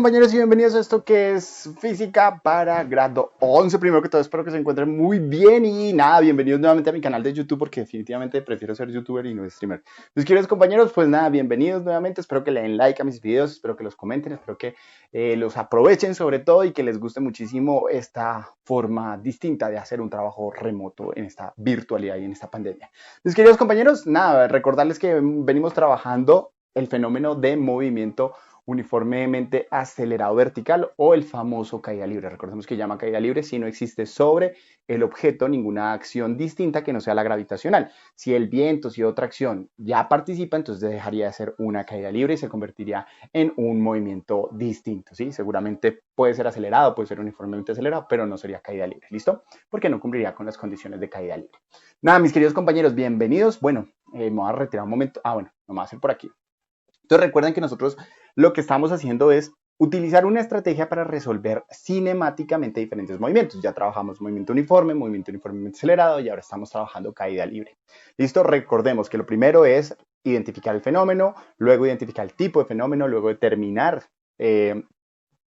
compañeros y bienvenidos a esto que es Física para grado 11. Primero que todo espero que se encuentren muy bien y nada, bienvenidos nuevamente a mi canal de YouTube porque definitivamente prefiero ser youtuber y no streamer. Mis queridos compañeros, pues nada, bienvenidos nuevamente, espero que le den like a mis videos, espero que los comenten, espero que los aprovechen sobre todo y que les guste muchísimo esta forma distinta de hacer un trabajo remoto en esta virtualidad y en esta pandemia. Mis queridos compañeros, nada, recordarles que venimos trabajando el fenómeno de movimiento uniformemente acelerado vertical o el famoso caída libre. Recordemos que llama caída libre si no existe sobre el objeto ninguna acción distinta que no sea la gravitacional. Si el viento, si otra acción ya participa, entonces dejaría de ser una caída libre y se convertiría en un movimiento distinto. ¿Sí? Seguramente puede ser acelerado, puede ser uniformemente acelerado, pero no sería caída libre. ¿Listo? Porque no cumpliría con las condiciones de caída libre. Nada, mis queridos compañeros, bienvenidos. Bueno, me voy a retirar un momento. Bueno, no me voy a hacer por aquí. Entonces recuerden que nosotros lo que estamos haciendo es utilizar una estrategia para resolver cinemáticamente diferentes movimientos. Ya trabajamos movimiento uniformemente acelerado y ahora estamos trabajando caída libre. ¿Listo? Recordemos que lo primero es identificar el fenómeno, luego identificar el tipo de fenómeno, luego determinar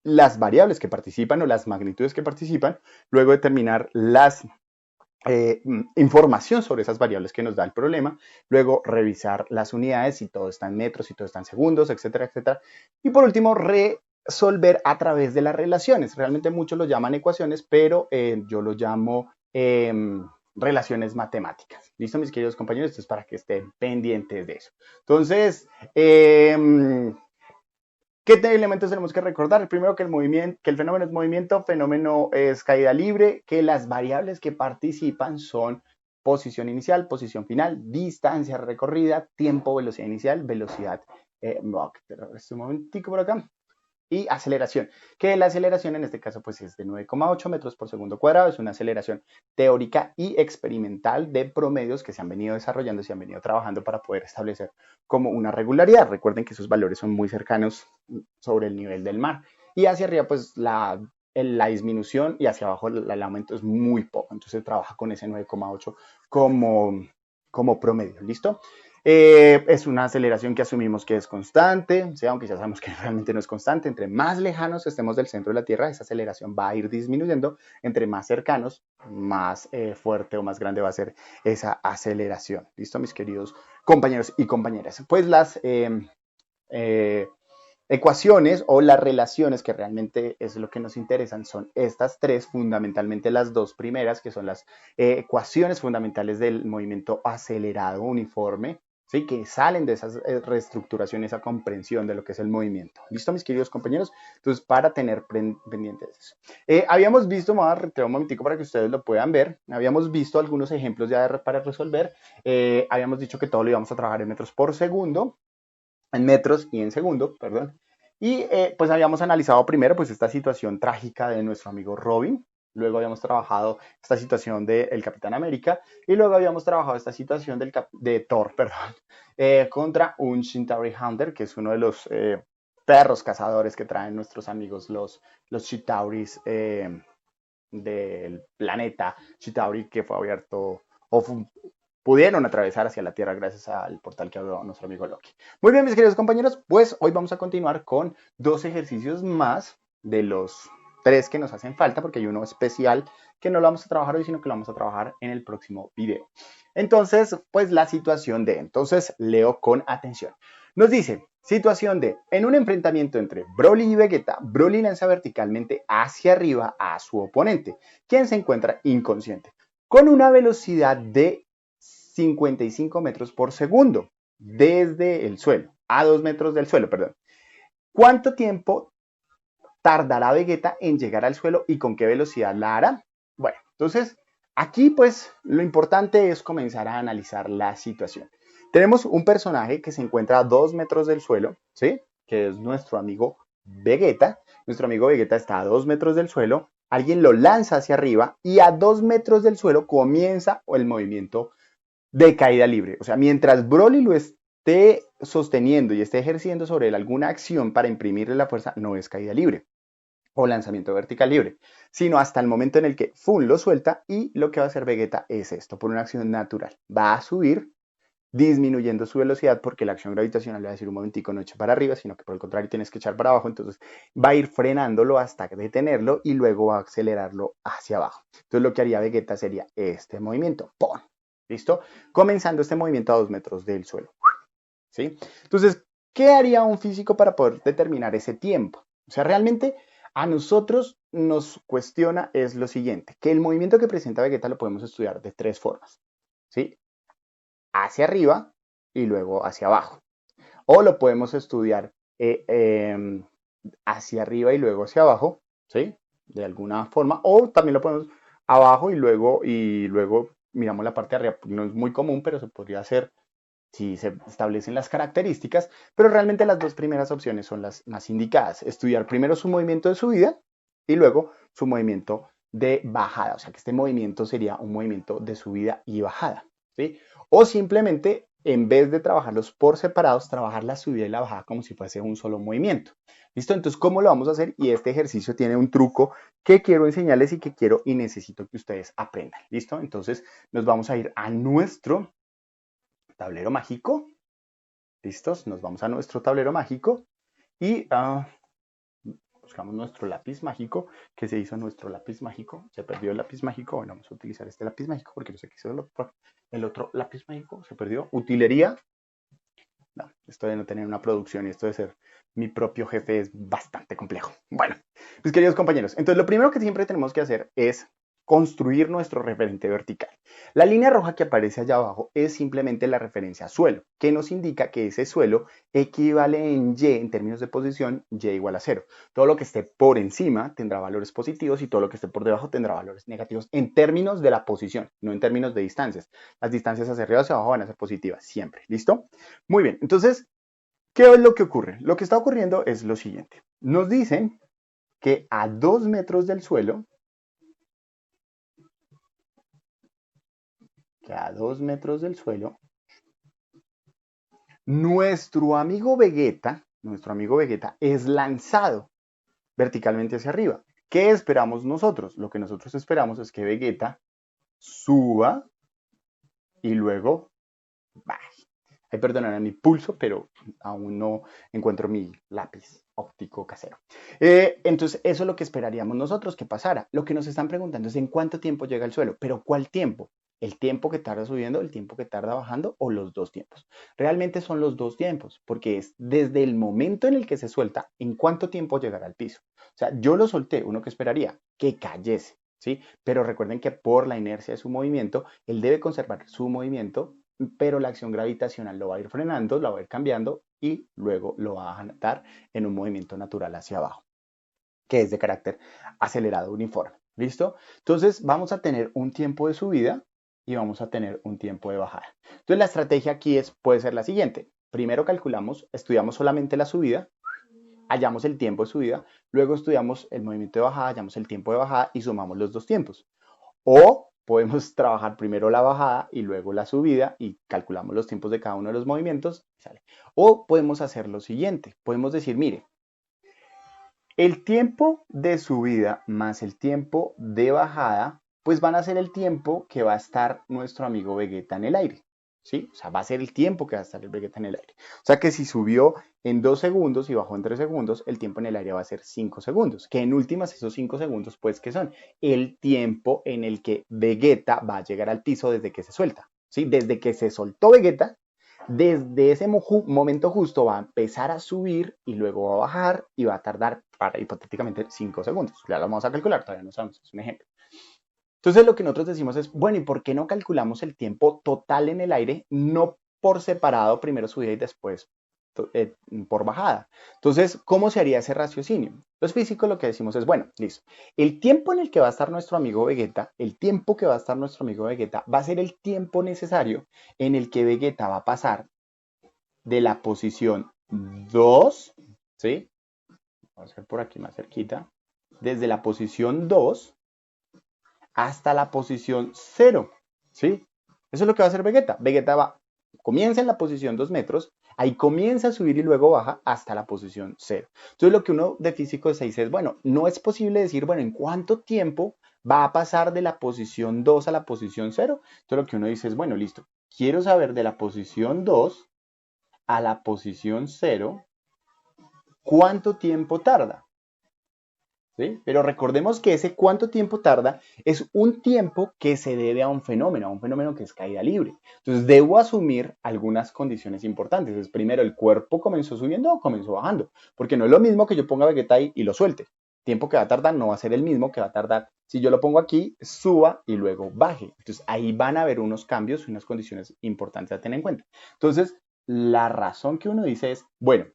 las variables que participan o las magnitudes que participan, luego determinar las información sobre esas variables que nos da el problema, luego revisar las unidades, si todo está en metros, si todo está en segundos, etcétera, etcétera. Y por último, resolver a través de las relaciones. Realmente muchos lo llaman ecuaciones, pero yo lo llamo relaciones matemáticas. ¿Listo, mis queridos compañeros? Esto es para que estén pendientes de eso. Entonces, ¿qué elementos tenemos que recordar? El primero, que el fenómeno es movimiento, fenómeno es caída libre, que las variables que participan son posición inicial, posición final, distancia recorrida, tiempo, velocidad inicial, velocidad, un momentico por acá, y aceleración, que la aceleración en este caso pues es de 9,8 metros por segundo cuadrado, es una aceleración teórica y experimental de promedios que se han venido desarrollando, se han venido trabajando para poder establecer como una regularidad. Recuerden que esos valores son muy cercanos sobre el nivel del mar y hacia arriba pues la disminución y hacia abajo el aumento es muy poco, entonces se trabaja con ese 9,8 como promedio, ¿listo? Es una aceleración que asumimos que es constante, o sea, aunque ya sabemos que realmente no es constante. Entre más lejanos estemos del centro de la Tierra, esa aceleración va a ir disminuyendo. Entre más cercanos, más fuerte o más grande va a ser esa aceleración. ¿Listo, mis queridos compañeros y compañeras? Pues las ecuaciones o las relaciones que realmente es lo que nos interesan son estas tres, fundamentalmente las dos primeras, que son las ecuaciones fundamentales del movimiento acelerado uniforme, ¿sí? Que salen de esa reestructuración, esa comprensión de lo que es el movimiento. ¿Listo, mis queridos compañeros? Entonces, para tener pendientes de eso. Habíamos visto, me voy a retirar un momentico para que ustedes lo puedan ver, habíamos visto algunos ejemplos ya para resolver, habíamos dicho que todo lo íbamos a trabajar en metros por segundo, en metros y en segundo, perdón. Y pues habíamos analizado primero pues esta situación trágica de nuestro amigo Robin, luego habíamos trabajado esta situación del Capitán América y luego habíamos trabajado esta situación de Thor, perdón, contra un Chitauri Hunter, que es uno de los perros cazadores que traen nuestros amigos los Chitauris del planeta Chitauri, que fue abierto o pudieron atravesar hacia la Tierra gracias al portal que abrió nuestro amigo Loki. Muy bien, mis queridos compañeros, pues hoy vamos a continuar con dos ejercicios más de los tres que nos hacen falta, porque hay uno especial que no lo vamos a trabajar hoy, sino que lo vamos a trabajar en el próximo video. Entonces, pues la situación de, entonces leo con atención. Nos dice, situación de, en un enfrentamiento entre Broly y Vegeta, Broly lanza verticalmente hacia arriba a su oponente, quien se encuentra inconsciente, con una velocidad de 55 metros por segundo desde el suelo, a 2 metros del suelo, perdón. ¿Cuánto tiempo tardará Vegeta en llegar al suelo y con qué velocidad la hará? Bueno, entonces aquí pues lo importante es comenzar a analizar la situación. Tenemos un personaje que se encuentra a 2 metros del suelo, ¿sí? Que es nuestro amigo Vegeta. Nuestro amigo Vegeta está a 2 metros del suelo, alguien lo lanza hacia arriba y a 2 metros del suelo comienza el movimiento de caída libre. O sea, mientras Broly lo esté sosteniendo y esté ejerciendo sobre él alguna acción para imprimirle la fuerza, no es caída libre o lanzamiento vertical libre, sino hasta el momento en el que Fun lo suelta y lo que va a hacer Vegeta es esto, por una acción natural. Va a subir disminuyendo su velocidad porque la acción gravitacional le va a decir un momentico no eche para arriba, sino que por el contrario tienes que echar para abajo, entonces va a ir frenándolo hasta detenerlo y luego va a acelerarlo hacia abajo. Entonces lo que haría Vegeta sería este movimiento. ¡Pum! ¿Listo? Comenzando este movimiento a 2 metros del suelo. ¿Sí? Entonces, ¿qué haría un físico para poder determinar ese tiempo? O sea, realmente a nosotros nos cuestiona es lo siguiente, que el movimiento que presenta Vegeta lo podemos estudiar de tres formas, ¿sí? Hacia arriba y luego hacia abajo. O lo podemos estudiar hacia arriba y luego hacia abajo, ¿sí? De alguna forma. O también lo podemos abajo y luego miramos la parte de arriba. No es muy común, pero se podría hacer si se establecen las características, pero realmente las dos primeras opciones son las más indicadas. Estudiar primero su movimiento de subida y luego su movimiento de bajada. O sea que este movimiento sería un movimiento de subida y bajada, ¿sí? O simplemente, en vez de trabajarlos por separados, trabajar la subida y la bajada como si fuese un solo movimiento. ¿Listo? Entonces, ¿cómo lo vamos a hacer? Y este ejercicio tiene un truco que quiero enseñarles y que quiero y necesito que ustedes aprendan. ¿Listo? Entonces, nos vamos a ir a nuestro tablero mágico. ¿Listos? Nos vamos a nuestro tablero mágico y buscamos nuestro lápiz mágico. ¿Qué se hizo nuestro lápiz mágico? Se perdió el lápiz mágico. Bueno, vamos a utilizar este lápiz mágico porque no sé qué hizo el otro lápiz mágico. Se perdió. Utilería. No, esto de no tener una producción y esto de ser mi propio jefe es bastante complejo. Bueno, pues queridos compañeros, entonces lo primero que siempre tenemos que hacer es construir nuestro referente vertical. La línea roja que aparece allá abajo es simplemente la referencia a suelo, que nos indica que ese suelo equivale en Y, en términos de posición, Y igual a 0. Todo lo que esté por encima tendrá valores positivos y todo lo que esté por debajo tendrá valores negativos en términos de la posición, no en términos de distancias. Las distancias hacia arriba o hacia abajo van a ser positivas siempre. ¿Listo? Muy bien, entonces, ¿qué es lo que ocurre? Lo que está ocurriendo es lo siguiente. Nos dicen que a 2 metros del suelo, nuestro amigo Vegeta es lanzado verticalmente hacia arriba. ¿Qué esperamos nosotros? Lo que nosotros esperamos es que Vegeta suba y luego baje. Ay, perdonarán mi pulso, pero aún no encuentro mi lápiz óptico casero. Entonces, eso es lo que esperaríamos nosotros que pasara. Lo que nos están preguntando es en cuánto tiempo llega al suelo, pero ¿cuál tiempo? ¿El tiempo que tarda subiendo, el tiempo que tarda bajando o los dos tiempos? Realmente son los dos tiempos, porque es desde el momento en el que se suelta, en cuánto tiempo llegará al piso. O sea, yo lo solté, uno que esperaría que cayese, ¿sí? Pero recuerden que por la inercia de su movimiento, él debe conservar su movimiento, pero la acción gravitacional lo va a ir frenando, lo va a ir cambiando y luego lo va a dar en un movimiento natural hacia abajo, que es de carácter acelerado uniforme. ¿Listo? Entonces vamos a tener un tiempo de subida y vamos a tener un tiempo de bajada. Entonces la estrategia aquí puede ser la siguiente. Primero calculamos, estudiamos solamente la subida, hallamos el tiempo de subida, luego estudiamos el movimiento de bajada, hallamos el tiempo de bajada y sumamos los dos tiempos. O podemos trabajar primero la bajada y luego la subida y calculamos los tiempos de cada uno de los movimientos. ¿Sale? O podemos hacer lo siguiente. Podemos decir, mire, el tiempo de subida más el tiempo de bajada, pues van a ser el tiempo que va a estar nuestro amigo Vegeta en el aire. ¿Sí? O sea, va a ser el tiempo que va a estar el Vegeta en el aire. O sea que si subió en 2 segundos y bajó en 3 segundos, el tiempo en el aire va a ser 5 segundos. Que en últimas esos 5 segundos, pues, ¿qué son? El tiempo en el que Vegeta va a llegar al piso desde que se suelta. ¿Sí? Desde que se soltó Vegeta, desde ese momento justo va a empezar a subir y luego va a bajar y va a tardar para hipotéticamente 5 segundos. Ya lo vamos a calcular, todavía no sabemos, es un ejemplo. Entonces lo que nosotros decimos es, bueno, ¿y por qué no calculamos el tiempo total en el aire, no por separado, primero subida y después por bajada? Entonces, ¿cómo se haría ese raciocinio? Los físicos lo que decimos es, bueno, listo, el tiempo en el que va a estar nuestro amigo Vegeta, el tiempo que va a estar nuestro amigo Vegeta va a ser el tiempo necesario en el que Vegeta va a pasar de la posición 2, ¿sí? Vamos a hacer por aquí más cerquita, desde la posición 2 hasta la posición 0, ¿sí? Eso es lo que va a hacer Vegeta. Vegeta comienza en la posición 2 metros, ahí comienza a subir y luego baja hasta la posición 0. Entonces lo que uno de físico se dice es, bueno, no es posible decir, bueno, ¿en cuánto tiempo va a pasar de la posición 2 a la posición 0? Entonces lo que uno dice es, bueno, listo, quiero saber de la posición 2 a la posición 0, ¿cuánto tiempo tarda? ¿Sí? Pero recordemos que ese cuánto tiempo tarda es un tiempo que se debe a un fenómeno que es caída libre. Entonces debo asumir algunas condiciones importantes. Entonces, primero, ¿el cuerpo comenzó subiendo o comenzó bajando? Porque no es lo mismo que yo ponga Vegeta ahí y lo suelte. El tiempo que va a tardar no va a ser el mismo que va a tardar si yo lo pongo aquí, suba y luego baje. Entonces ahí van a haber unos cambios y unas condiciones importantes a tener en cuenta. Entonces, la razón que uno dice es, bueno,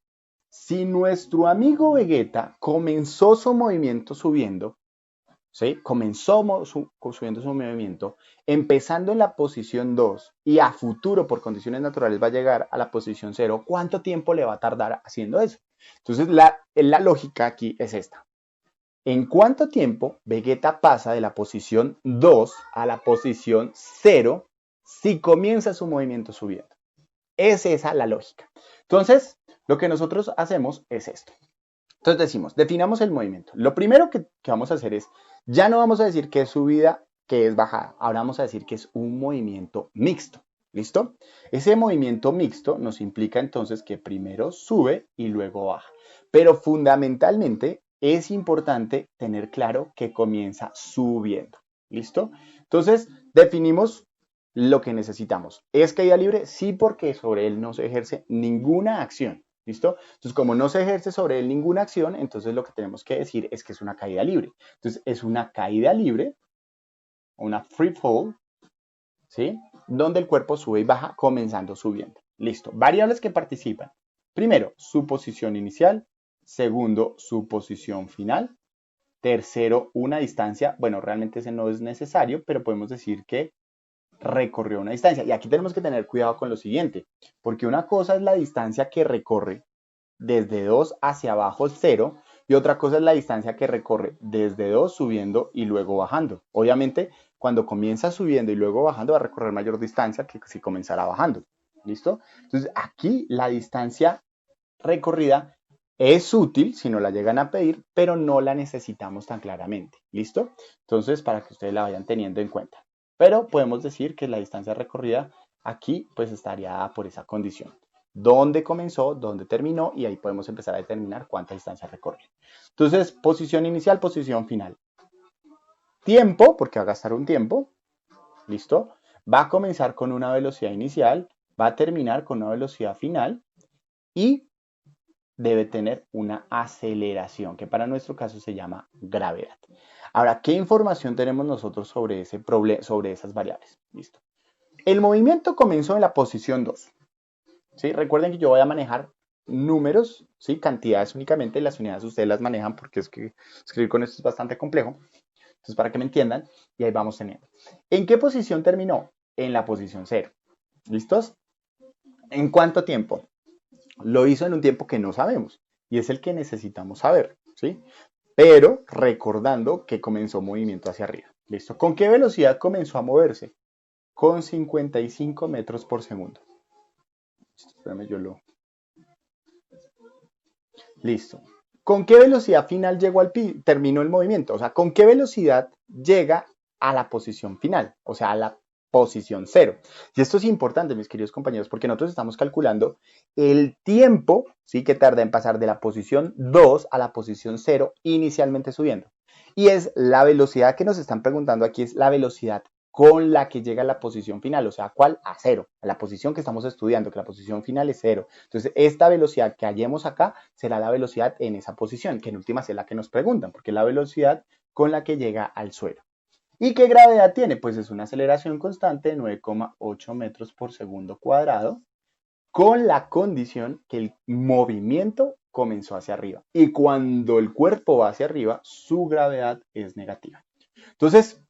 si nuestro amigo Vegeta comenzó su movimiento subiendo, ¿sí? Subiendo su movimiento, empezando en la posición 2 y a futuro por condiciones naturales va a llegar a la posición 0, ¿cuánto tiempo le va a tardar haciendo eso? Entonces la lógica aquí es esta. ¿En cuánto tiempo Vegeta pasa de la posición 2 a la posición 0 si comienza su movimiento subiendo? Es esa la lógica. Entonces, lo que nosotros hacemos es esto. Entonces decimos, definamos el movimiento. Lo primero que vamos a hacer es, ya no vamos a decir que es subida, que es bajada. Ahora vamos a decir que es un movimiento mixto. ¿Listo? Ese movimiento mixto nos implica entonces que primero sube y luego baja. Pero fundamentalmente es importante tener claro que comienza subiendo. ¿Listo? Entonces definimos lo que necesitamos. ¿Es caída libre? Sí, porque sobre él no se ejerce ninguna acción. ¿Listo? Entonces, como no se ejerce sobre él ninguna acción, entonces lo que tenemos que decir es que es una caída libre. Entonces, es una caída libre, una free fall, ¿sí? Donde el cuerpo sube y baja, comenzando subiendo. Listo. Variables que participan. Primero, su posición inicial. Segundo, su posición final. Tercero, una distancia. Bueno, realmente ese no es necesario, pero podemos decir que recorrió una distancia. Y aquí tenemos que tener cuidado con lo siguiente, porque una cosa es la distancia que recorre desde 2 hacia abajo 0 y otra cosa es la distancia que recorre desde 2 subiendo y luego bajando. Obviamente, cuando comienza subiendo y luego bajando va a recorrer mayor distancia que si comenzara bajando. ¿Listo? Entonces, aquí la distancia recorrida es útil si no la llegan a pedir, pero no la necesitamos tan claramente. ¿Listo? Entonces, para que ustedes la vayan teniendo en cuenta. Pero podemos decir que la distancia recorrida aquí pues estaría dada por esa condición. Dónde comenzó, dónde terminó y ahí podemos empezar a determinar cuánta distancia recorre. Entonces, posición inicial, posición final. Tiempo, porque va a gastar un tiempo. ¿Listo? Va a comenzar con una velocidad inicial, va a terminar con una velocidad final y debe tener una aceleración, que para nuestro caso se llama gravedad. Ahora, ¿qué información tenemos nosotros sobre sobre esas variables? Listo. El movimiento comenzó en la posición 2. ¿Sí? Recuerden que yo voy a manejar números, ¿sí? Cantidades únicamente, las unidades ustedes las manejan porque es que escribir con esto es bastante complejo. Entonces, para que me entiendan, y ahí vamos teniendo. ¿En qué posición terminó? En la posición 0. ¿Listos? ¿En cuánto tiempo? Lo hizo en un tiempo que no sabemos y es el que necesitamos saber, ¿sí? Pero recordando que comenzó movimiento hacia arriba. ¿Listo? ¿Con qué velocidad comenzó a moverse? Con 55 metros por segundo. Espérame, yo lo... Listo. ¿Con qué velocidad final llegó terminó el movimiento? O sea, ¿con qué velocidad llega a la posición final? O sea, a la posición 0. Y esto es importante, mis queridos compañeros, porque nosotros estamos calculando el tiempo, ¿sí? Que tarda en pasar de la posición 2 a la posición 0, inicialmente subiendo. Y es la velocidad que nos están preguntando aquí, es la velocidad con la que llega a la posición final, o sea, ¿cuál? A 0, a la posición que estamos estudiando, que la posición final es 0. Entonces, esta velocidad que hallemos acá será la velocidad en esa posición, que en últimas es la que nos preguntan, porque es la velocidad con la que llega al suelo. ¿Y qué gravedad tiene? Pues es una aceleración constante de 9,8 metros por segundo cuadrado, con la condición que el movimiento comenzó hacia arriba. Y cuando el cuerpo va hacia arriba, su gravedad es negativa. Entonces,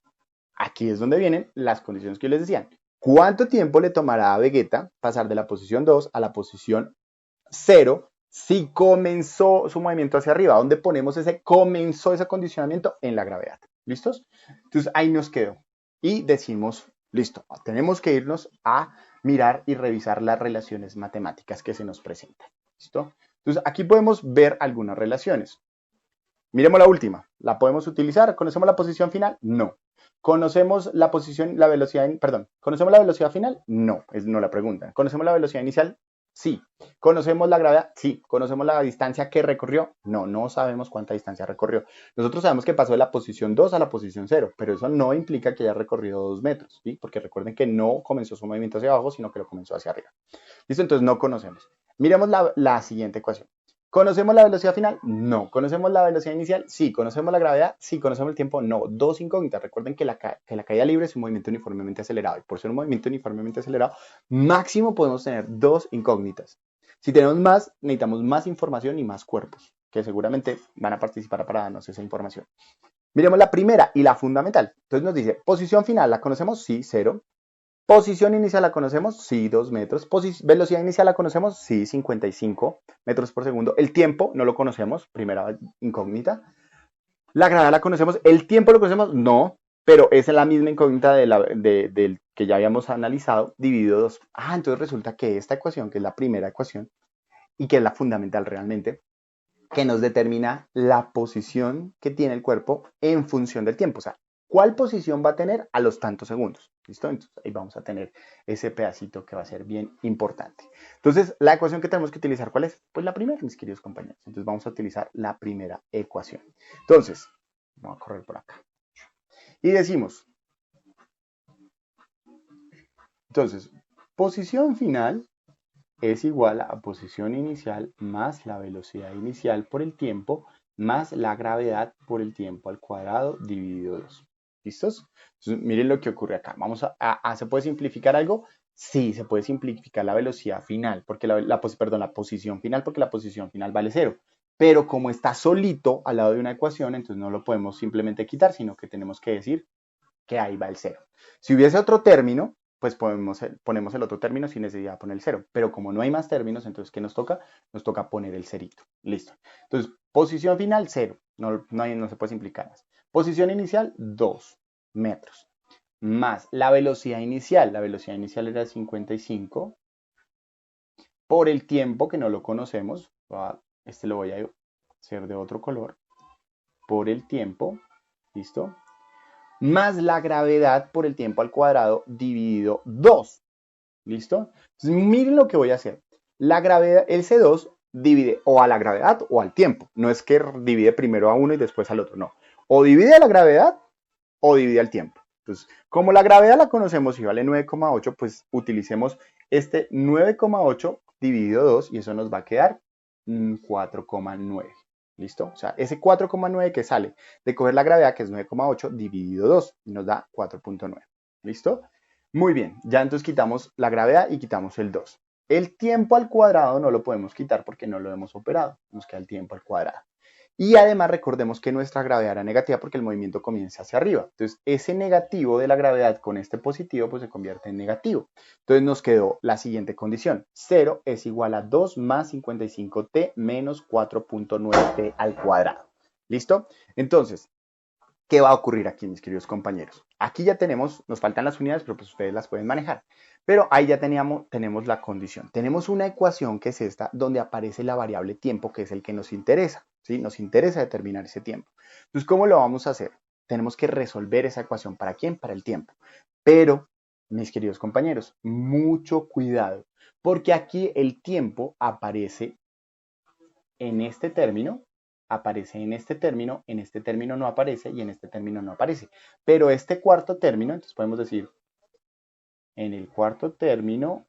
aquí es donde vienen las condiciones que yo les decía. ¿Cuánto tiempo le tomará a Vegeta pasar de la posición 2 a la posición 0 si comenzó su movimiento hacia arriba? ¿Dónde ponemos comenzó ese condicionamiento? En la gravedad. ¿Listos? Entonces ahí nos quedó. Y decimos, listo, tenemos que irnos a mirar y revisar las relaciones matemáticas que se nos presentan. ¿Listo? Entonces aquí podemos ver algunas relaciones. Miremos la última. ¿La podemos utilizar? ¿Conocemos la posición final? No. ¿Conocemos la posición, la velocidad, perdón, ¿conocemos la velocidad final? No, es no la pregunta. ¿Conocemos la velocidad inicial? Sí. ¿Conocemos la gravedad? Sí. ¿Conocemos la distancia que recorrió? No, no sabemos cuánta distancia recorrió. Nosotros sabemos que pasó de la posición 2 a la posición 0, pero eso no implica que haya recorrido 2 metros, ¿sí? Porque recuerden que no comenzó su movimiento hacia abajo, sino que lo comenzó hacia arriba. ¿Listo? Entonces no conocemos. Miremos la siguiente ecuación. ¿Conocemos la velocidad final? No. ¿Conocemos la velocidad inicial? Sí. ¿Conocemos la gravedad? Sí. ¿Conocemos el tiempo? No. Dos incógnitas. Recuerden que la caída libre es un movimiento uniformemente acelerado. Y por ser un movimiento uniformemente acelerado, máximo podemos tener dos incógnitas. Si tenemos más, necesitamos más información y más cuerpos, que seguramente van a participar para darnos esa información. Miremos la primera y la fundamental. Entonces nos dice, posición final, ¿la conocemos? Sí, 0. Posición inicial la conocemos, sí, 2 metros. Velocidad inicial la conocemos, sí, 55 metros por segundo. El tiempo no lo conocemos, primera incógnita. La gravedad la conocemos, el tiempo lo conocemos, no, pero es la misma incógnita del que ya habíamos analizado, dividido 2. Entonces resulta que esta ecuación, que es la primera ecuación y que es la fundamental realmente, que nos determina la posición que tiene el cuerpo en función del tiempo. O sea, ¿cuál posición va a tener a los tantos segundos? ¿Listo? Entonces ahí vamos a tener ese pedacito que va a ser bien importante. Entonces, la ecuación que tenemos que utilizar, ¿cuál es? Pues la primera, mis queridos compañeros. Entonces vamos a utilizar la primera ecuación. Entonces, vamos a correr por acá. Y decimos, entonces, posición final es igual a posición inicial más la velocidad inicial por el tiempo más la gravedad por el tiempo al cuadrado dividido 2. ¿Listos? Entonces, miren lo que ocurre acá. ¿Se puede simplificar algo? Sí, se puede simplificar la velocidad final, porque la posición final, porque la posición final vale 0. Pero como está solito al lado de una ecuación, entonces no lo podemos simplemente quitar, sino que tenemos que decir que ahí va el 0. Si hubiese otro término, pues ponemos el otro término sin necesidad de poner el 0. Pero como no hay más términos, entonces ¿qué nos toca? Nos toca poner el cerito. Listo. Entonces, posición final, 0. No se puede simplificar más. Posición inicial, 2 metros. Más la velocidad inicial. La velocidad inicial era 55. Por el tiempo, que no lo conocemos. Este lo voy a hacer de otro color. Por el tiempo. ¿Listo? Más la gravedad por el tiempo al cuadrado dividido 2. ¿Listo? Entonces, miren lo que voy a hacer. La gravedad, el C2 divide o a la gravedad o al tiempo. No es que divide primero a uno y después al otro, no. O divide a la gravedad o divide al tiempo. Entonces, como la gravedad la conocemos y vale 9,8, pues utilicemos este 9,8 dividido 2 y eso nos va a quedar 4,9. ¿Listo? O sea, ese 4,9 que sale de coger la gravedad, que es 9,8 dividido 2, y nos da 4,9. ¿Listo? Muy bien, ya entonces quitamos la gravedad y quitamos el 2. El tiempo al cuadrado no lo podemos quitar porque no lo hemos operado. Nos queda el tiempo al cuadrado. Y además recordemos que nuestra gravedad era negativa porque el movimiento comienza hacia arriba. Entonces, ese negativo de la gravedad con este positivo pues se convierte en negativo. Entonces nos quedó la siguiente condición. 0 es igual a 2 más 55t menos 4,9t al cuadrado. ¿Listo? Entonces, ¿qué va a ocurrir aquí, mis queridos compañeros? Aquí ya nos faltan las unidades, pero pues ustedes las pueden manejar. Pero ahí ya tenemos la condición. Tenemos una ecuación que es esta, donde aparece la variable tiempo, que es el que nos interesa. ¿Sí? Nos interesa determinar ese tiempo. Entonces, ¿cómo lo vamos a hacer? Tenemos que resolver esa ecuación. ¿Para quién? Para el tiempo. Pero, mis queridos compañeros, mucho cuidado, porque aquí el tiempo aparece en este término, en este término no aparece y en este término no aparece. Pero este cuarto término, entonces podemos decir, en el cuarto término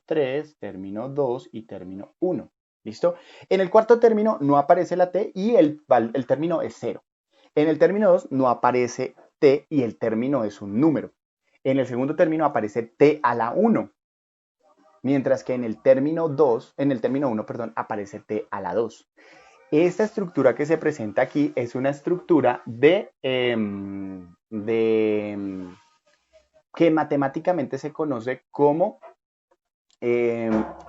3, término 2 y término 1. ¿Listo? En el cuarto término no aparece la t y el término es 0. En el término 2 no aparece t y el término es un número. En el segundo término aparece t a la 1. Mientras que en el término 1, aparece t a la 2. Esta estructura que se presenta aquí es una estructura que matemáticamente se conoce como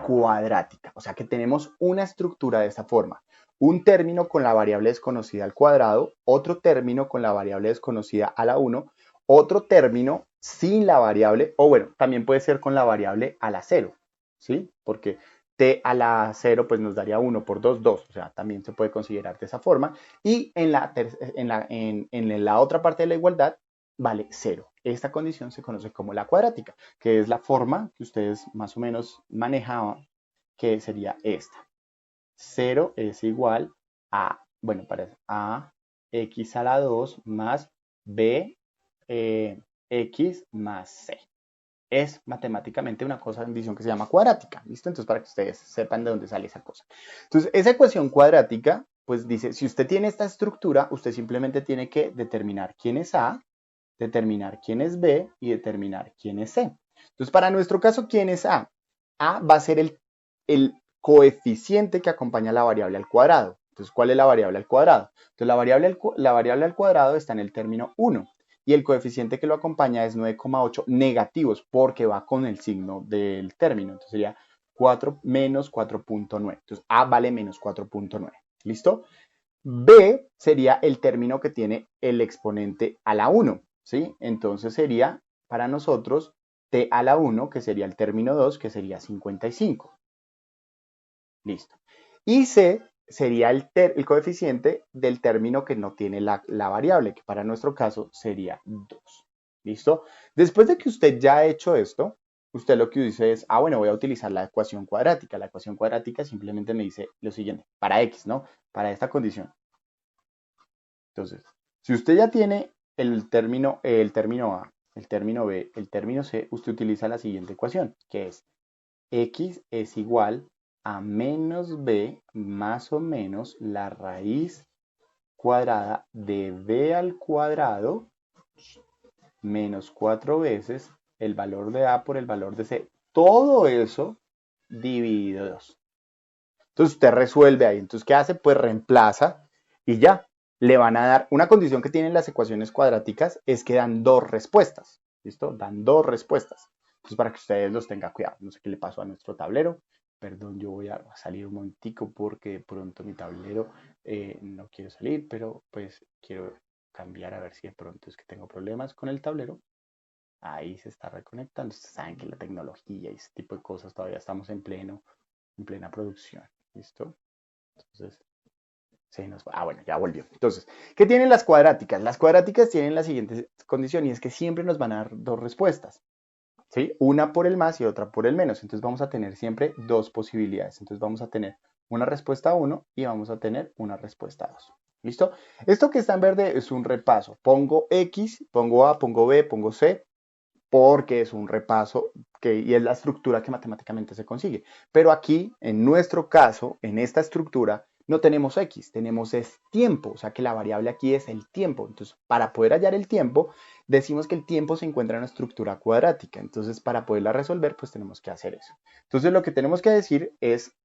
cuadrática. O sea que tenemos una estructura de esta forma. Un término con la variable desconocida al cuadrado, otro término con la variable desconocida a la 1, otro término sin la variable, o bueno, también puede ser con la variable a la 0, ¿sí? Porque t a la 0 pues nos daría 1 por 2, 2, o sea, también se puede considerar de esa forma. Y en la otra parte de la igualdad vale 0. Esta condición se conoce como la cuadrática, que es la forma que ustedes más o menos manejaban, que sería esta. 0 es igual a, bueno, para a x a la 2 más b x más c. Es matemáticamente una condición que se llama cuadrática, ¿listo? Entonces, para que ustedes sepan de dónde sale esa cosa. Entonces, esa ecuación cuadrática, pues dice, si usted tiene esta estructura, usted simplemente tiene que determinar quién es A, determinar quién es B y determinar quién es C. Entonces, para nuestro caso, ¿quién es A? A va a ser el coeficiente que acompaña a la variable al cuadrado. Entonces, ¿cuál es la variable al cuadrado? Entonces, la variable al cuadrado está en el término 1 y el coeficiente que lo acompaña es 9,8 negativos porque va con el signo del término. Entonces, sería 4 menos 4.9. Entonces, A vale menos 4.9. ¿Listo? B sería el término que tiene el exponente a la 1, ¿sí? Entonces sería para nosotros t a la 1, que sería el término 2, que sería 55. Listo. Y C sería el coeficiente del término que no tiene la variable, que para nuestro caso sería 2. ¿Listo? Después de que usted ya ha hecho esto, usted lo que dice es, bueno, voy a utilizar la ecuación cuadrática. La ecuación cuadrática simplemente me dice lo siguiente, para X, ¿no? Para esta condición. Entonces, si usted ya tiene el término A, el término B, el término C, usted utiliza la siguiente ecuación, que es X es igual a menos B más o menos la raíz cuadrada de B al cuadrado menos 4 veces el valor de A por el valor de C. Todo eso dividido 2. Entonces usted resuelve ahí. Entonces, ¿qué hace? Pues reemplaza y ya. Le van a dar una condición que tienen las ecuaciones cuadráticas es que dan dos respuestas. ¿Listo? Dan dos respuestas. Entonces, para que ustedes los tengan cuidado. No sé qué le pasó a nuestro tablero. Perdón, yo voy a salir un momentico porque de pronto mi tablero no quiere salir, pero pues quiero cambiar a ver si de pronto es que tengo problemas con el tablero. Ahí se está reconectando. Ustedes saben que la tecnología y ese tipo de cosas todavía estamos en plena producción. ¿Listo? Entonces, bueno, ya volvió. Entonces, ¿qué tienen las cuadráticas? Las cuadráticas tienen la siguiente condición y es que siempre nos van a dar dos respuestas. ¿Sí? Una por el más y otra por el menos. Entonces vamos a tener siempre dos posibilidades. Entonces vamos a tener una respuesta 1 y vamos a tener una respuesta 2. ¿Listo? Esto que está en verde es un repaso. Pongo X, pongo A, pongo B, pongo C, porque es un repaso y es la estructura que matemáticamente se consigue. Pero aquí, en nuestro caso, en esta estructura, no tenemos X, tenemos es tiempo, o sea que la variable aquí es el tiempo. Entonces, para poder hallar el tiempo, decimos que el tiempo se encuentra en una estructura cuadrática. Entonces, para poderla resolver, pues tenemos que hacer eso. Entonces, lo que tenemos que decir es,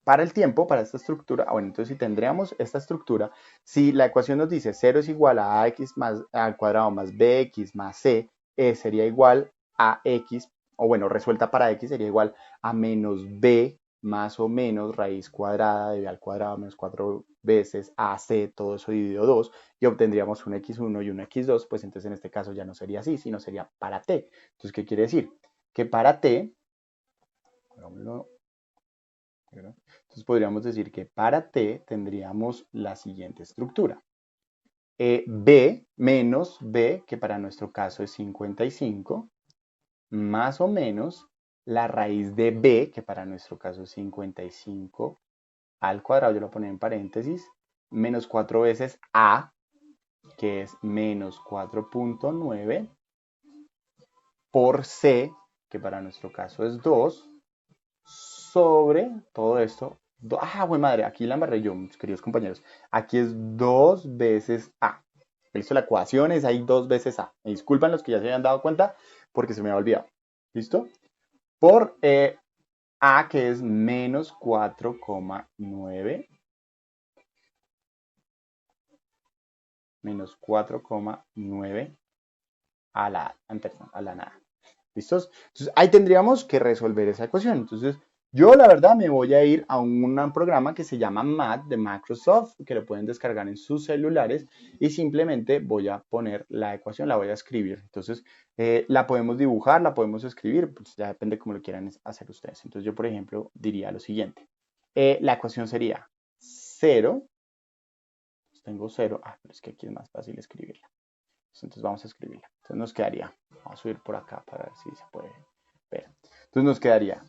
para el tiempo, para esta estructura, bueno, entonces si tendríamos esta estructura, si la ecuación nos dice 0 es igual a ax más al cuadrado más bx más c, sería igual a x, o bueno, resuelta para x sería igual a menos b más o menos raíz cuadrada de b al cuadrado menos 4 veces ac, todo eso dividido 2, y obtendríamos un x1 y un x2, pues entonces en este caso ya no sería así, sino sería para t. Entonces, ¿qué quiere decir? Que para t, entonces podríamos decir que para t tendríamos la siguiente estructura. B menos B, que para nuestro caso es 55, más o menos la raíz de B, que para nuestro caso es 55 al cuadrado, yo lo pongo en paréntesis, menos 4 veces A, que es menos 4.9, por C, que para nuestro caso es 2, sobre todo esto. Güey madre, aquí la embarré yo, mis queridos compañeros. Aquí es 2 veces A. ¿Listo? La ecuación es ahí 2 veces A. Me disculpan los que ya se habían dado cuenta porque se me ha olvidado. ¿Listo? Por A, que es menos 4,9. Menos 4,9 a la nada. ¿Listos? Entonces ahí tendríamos que resolver esa ecuación. Entonces Yo, la verdad, me voy a ir a un programa que se llama Math de Microsoft, que lo pueden descargar en sus celulares y simplemente voy a poner la ecuación, la voy a escribir. Entonces, la podemos dibujar, la podemos escribir, pues ya depende cómo lo quieran hacer ustedes. Entonces, yo, por ejemplo, diría lo siguiente. La ecuación sería 0, pues tengo 0, pero es que aquí es más fácil escribirla. Entonces, vamos a escribirla. Entonces, nos quedaría, vamos a subir por acá para ver si se puede ver. Entonces, nos quedaría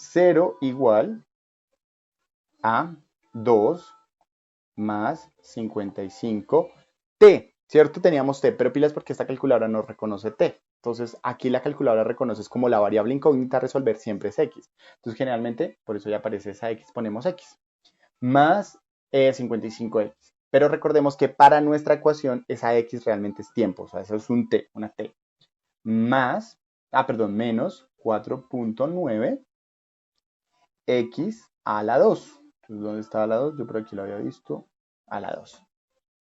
0 igual a 2 más 55t, ¿cierto? Teníamos t, pero pilas porque esta calculadora no reconoce t. Entonces, aquí la calculadora reconoce como la variable incógnita a resolver siempre es x. Entonces, generalmente, por eso ya aparece esa x, ponemos x. Más 55x. Pero recordemos que para nuestra ecuación, esa x realmente es tiempo. O sea, eso es un t, una t. Más, perdón, menos 4.9 x a la 2. Entonces, ¿dónde está la 2? Yo por aquí lo había visto. A la 2.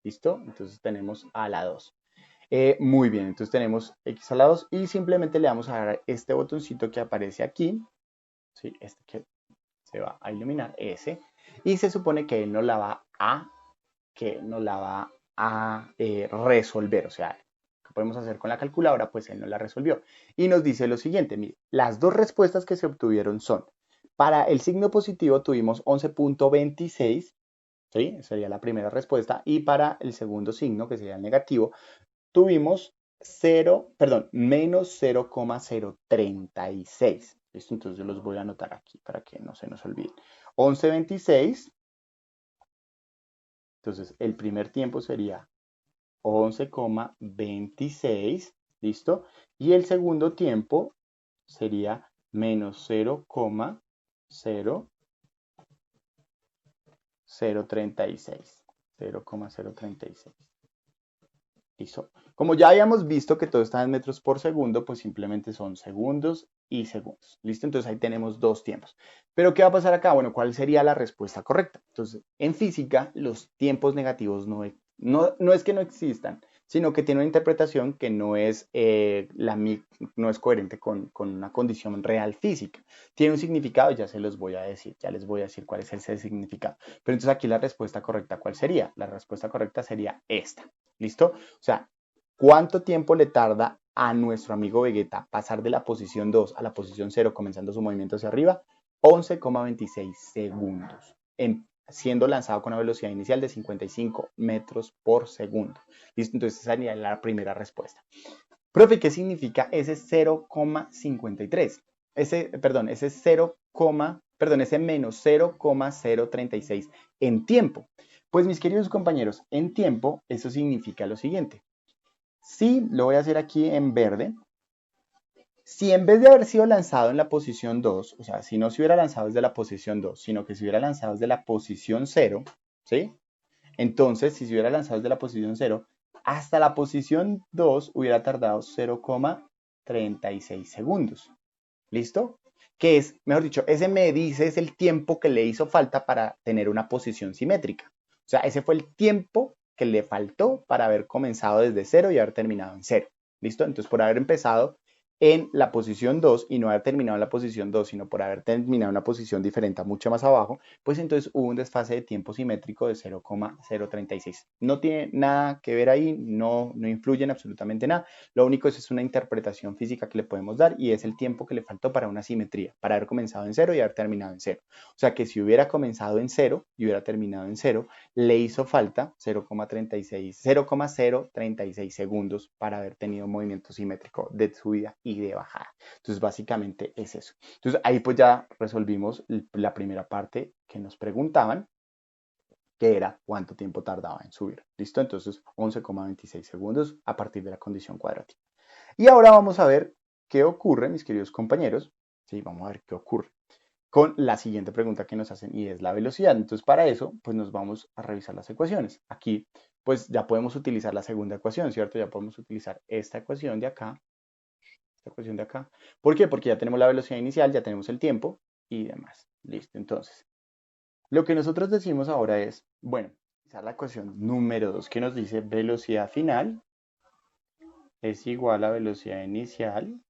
¿Listo? Entonces tenemos a la 2. Muy bien, entonces tenemos x a la 2 y simplemente le vamos a dar este botoncito que aparece aquí. ¿Sí? Este que se va a iluminar, ese. Y se supone que él no la va a resolver. O sea, ¿qué podemos hacer con la calculadora? Pues él no la resolvió. Y nos dice lo siguiente, mire, las dos respuestas que se obtuvieron son, para el signo positivo tuvimos 11.26, ¿sí? Sería la primera respuesta. Y para el segundo signo, que sería el negativo, tuvimos menos 0,036. ¿Listo? Entonces yo los voy a anotar aquí para que no se nos olviden. 11.26. Entonces el primer tiempo sería 11,26. ¿Listo? Y el segundo tiempo sería menos 0,036. 0,036. Listo. Como ya habíamos visto que todo está en metros por segundo, pues simplemente son segundos y segundos. ¿Listo? Entonces ahí tenemos dos tiempos. Pero ¿qué va a pasar acá? Bueno, ¿cuál sería la respuesta correcta? Entonces, en física, los tiempos negativos no es que no existan, sino que tiene una interpretación que no es coherente con una condición real física. Tiene un significado, ya se los voy a decir, ya les voy a decir cuál es ese significado. Pero entonces aquí la respuesta correcta, ¿cuál sería? La respuesta correcta sería esta. ¿Listo? O sea, ¿cuánto tiempo le tarda a nuestro amigo Vegeta pasar de la posición 2 a la posición 0 comenzando su movimiento hacia arriba? 11,26 segundos, siendo lanzado con una velocidad inicial de 55 metros por segundo. ¿Listo? Entonces esa sería la primera respuesta. Profe, ¿qué significa ese 0,53? Ese 0, ese menos 0,036 en tiempo. Pues mis queridos compañeros, en tiempo eso significa lo siguiente. Si lo voy a hacer aquí en verde, si en vez de haber sido lanzado en la posición 2, o sea, si no se hubiera lanzado desde la posición 2, sino que se hubiera lanzado desde la posición 0, ¿sí? Entonces, si se hubiera lanzado desde la posición 0, hasta la posición 2 hubiera tardado 0,36 segundos. ¿Listo? Que es, mejor dicho, ese me dice es el tiempo que le hizo falta para tener una posición simétrica. O sea, ese fue el tiempo que le faltó para haber comenzado desde 0 y haber terminado en 0. ¿Listo? Entonces, por haber empezado en la posición 2 y no haber terminado en la posición 2, sino por haber terminado en una posición diferente mucho más abajo, pues entonces hubo un desfase de tiempo simétrico de 0,036. No tiene nada que ver ahí, no influye en absolutamente nada. Lo único es una interpretación física que le podemos dar y es el tiempo que le faltó para una simetría, para haber comenzado en 0 y haber terminado en 0. O sea que si hubiera comenzado en 0 y hubiera terminado en 0, le hizo falta 0,036 segundos para haber tenido un movimiento simétrico de subida y de bajada. Entonces, básicamente es eso. Entonces, ahí pues ya resolvimos la primera parte que nos preguntaban, que era cuánto tiempo tardaba en subir. ¿Listo? Entonces, 11,26 segundos a partir de la condición cuadrática. Y ahora vamos a ver qué ocurre, mis queridos compañeros. Sí, vamos a ver qué ocurre con la siguiente pregunta que nos hacen y es la velocidad. Entonces, para eso, pues nos vamos a revisar las ecuaciones. Aquí, pues ya podemos utilizar la segunda ecuación, ¿cierto? Ya podemos utilizar esta ecuación de acá, esta ecuación de acá. ¿Por qué? Porque ya tenemos la velocidad inicial, ya tenemos el tiempo y demás. Listo, entonces, lo que nosotros decimos ahora es, bueno, esa es la ecuación número 2 que nos dice velocidad final es igual a velocidad inicial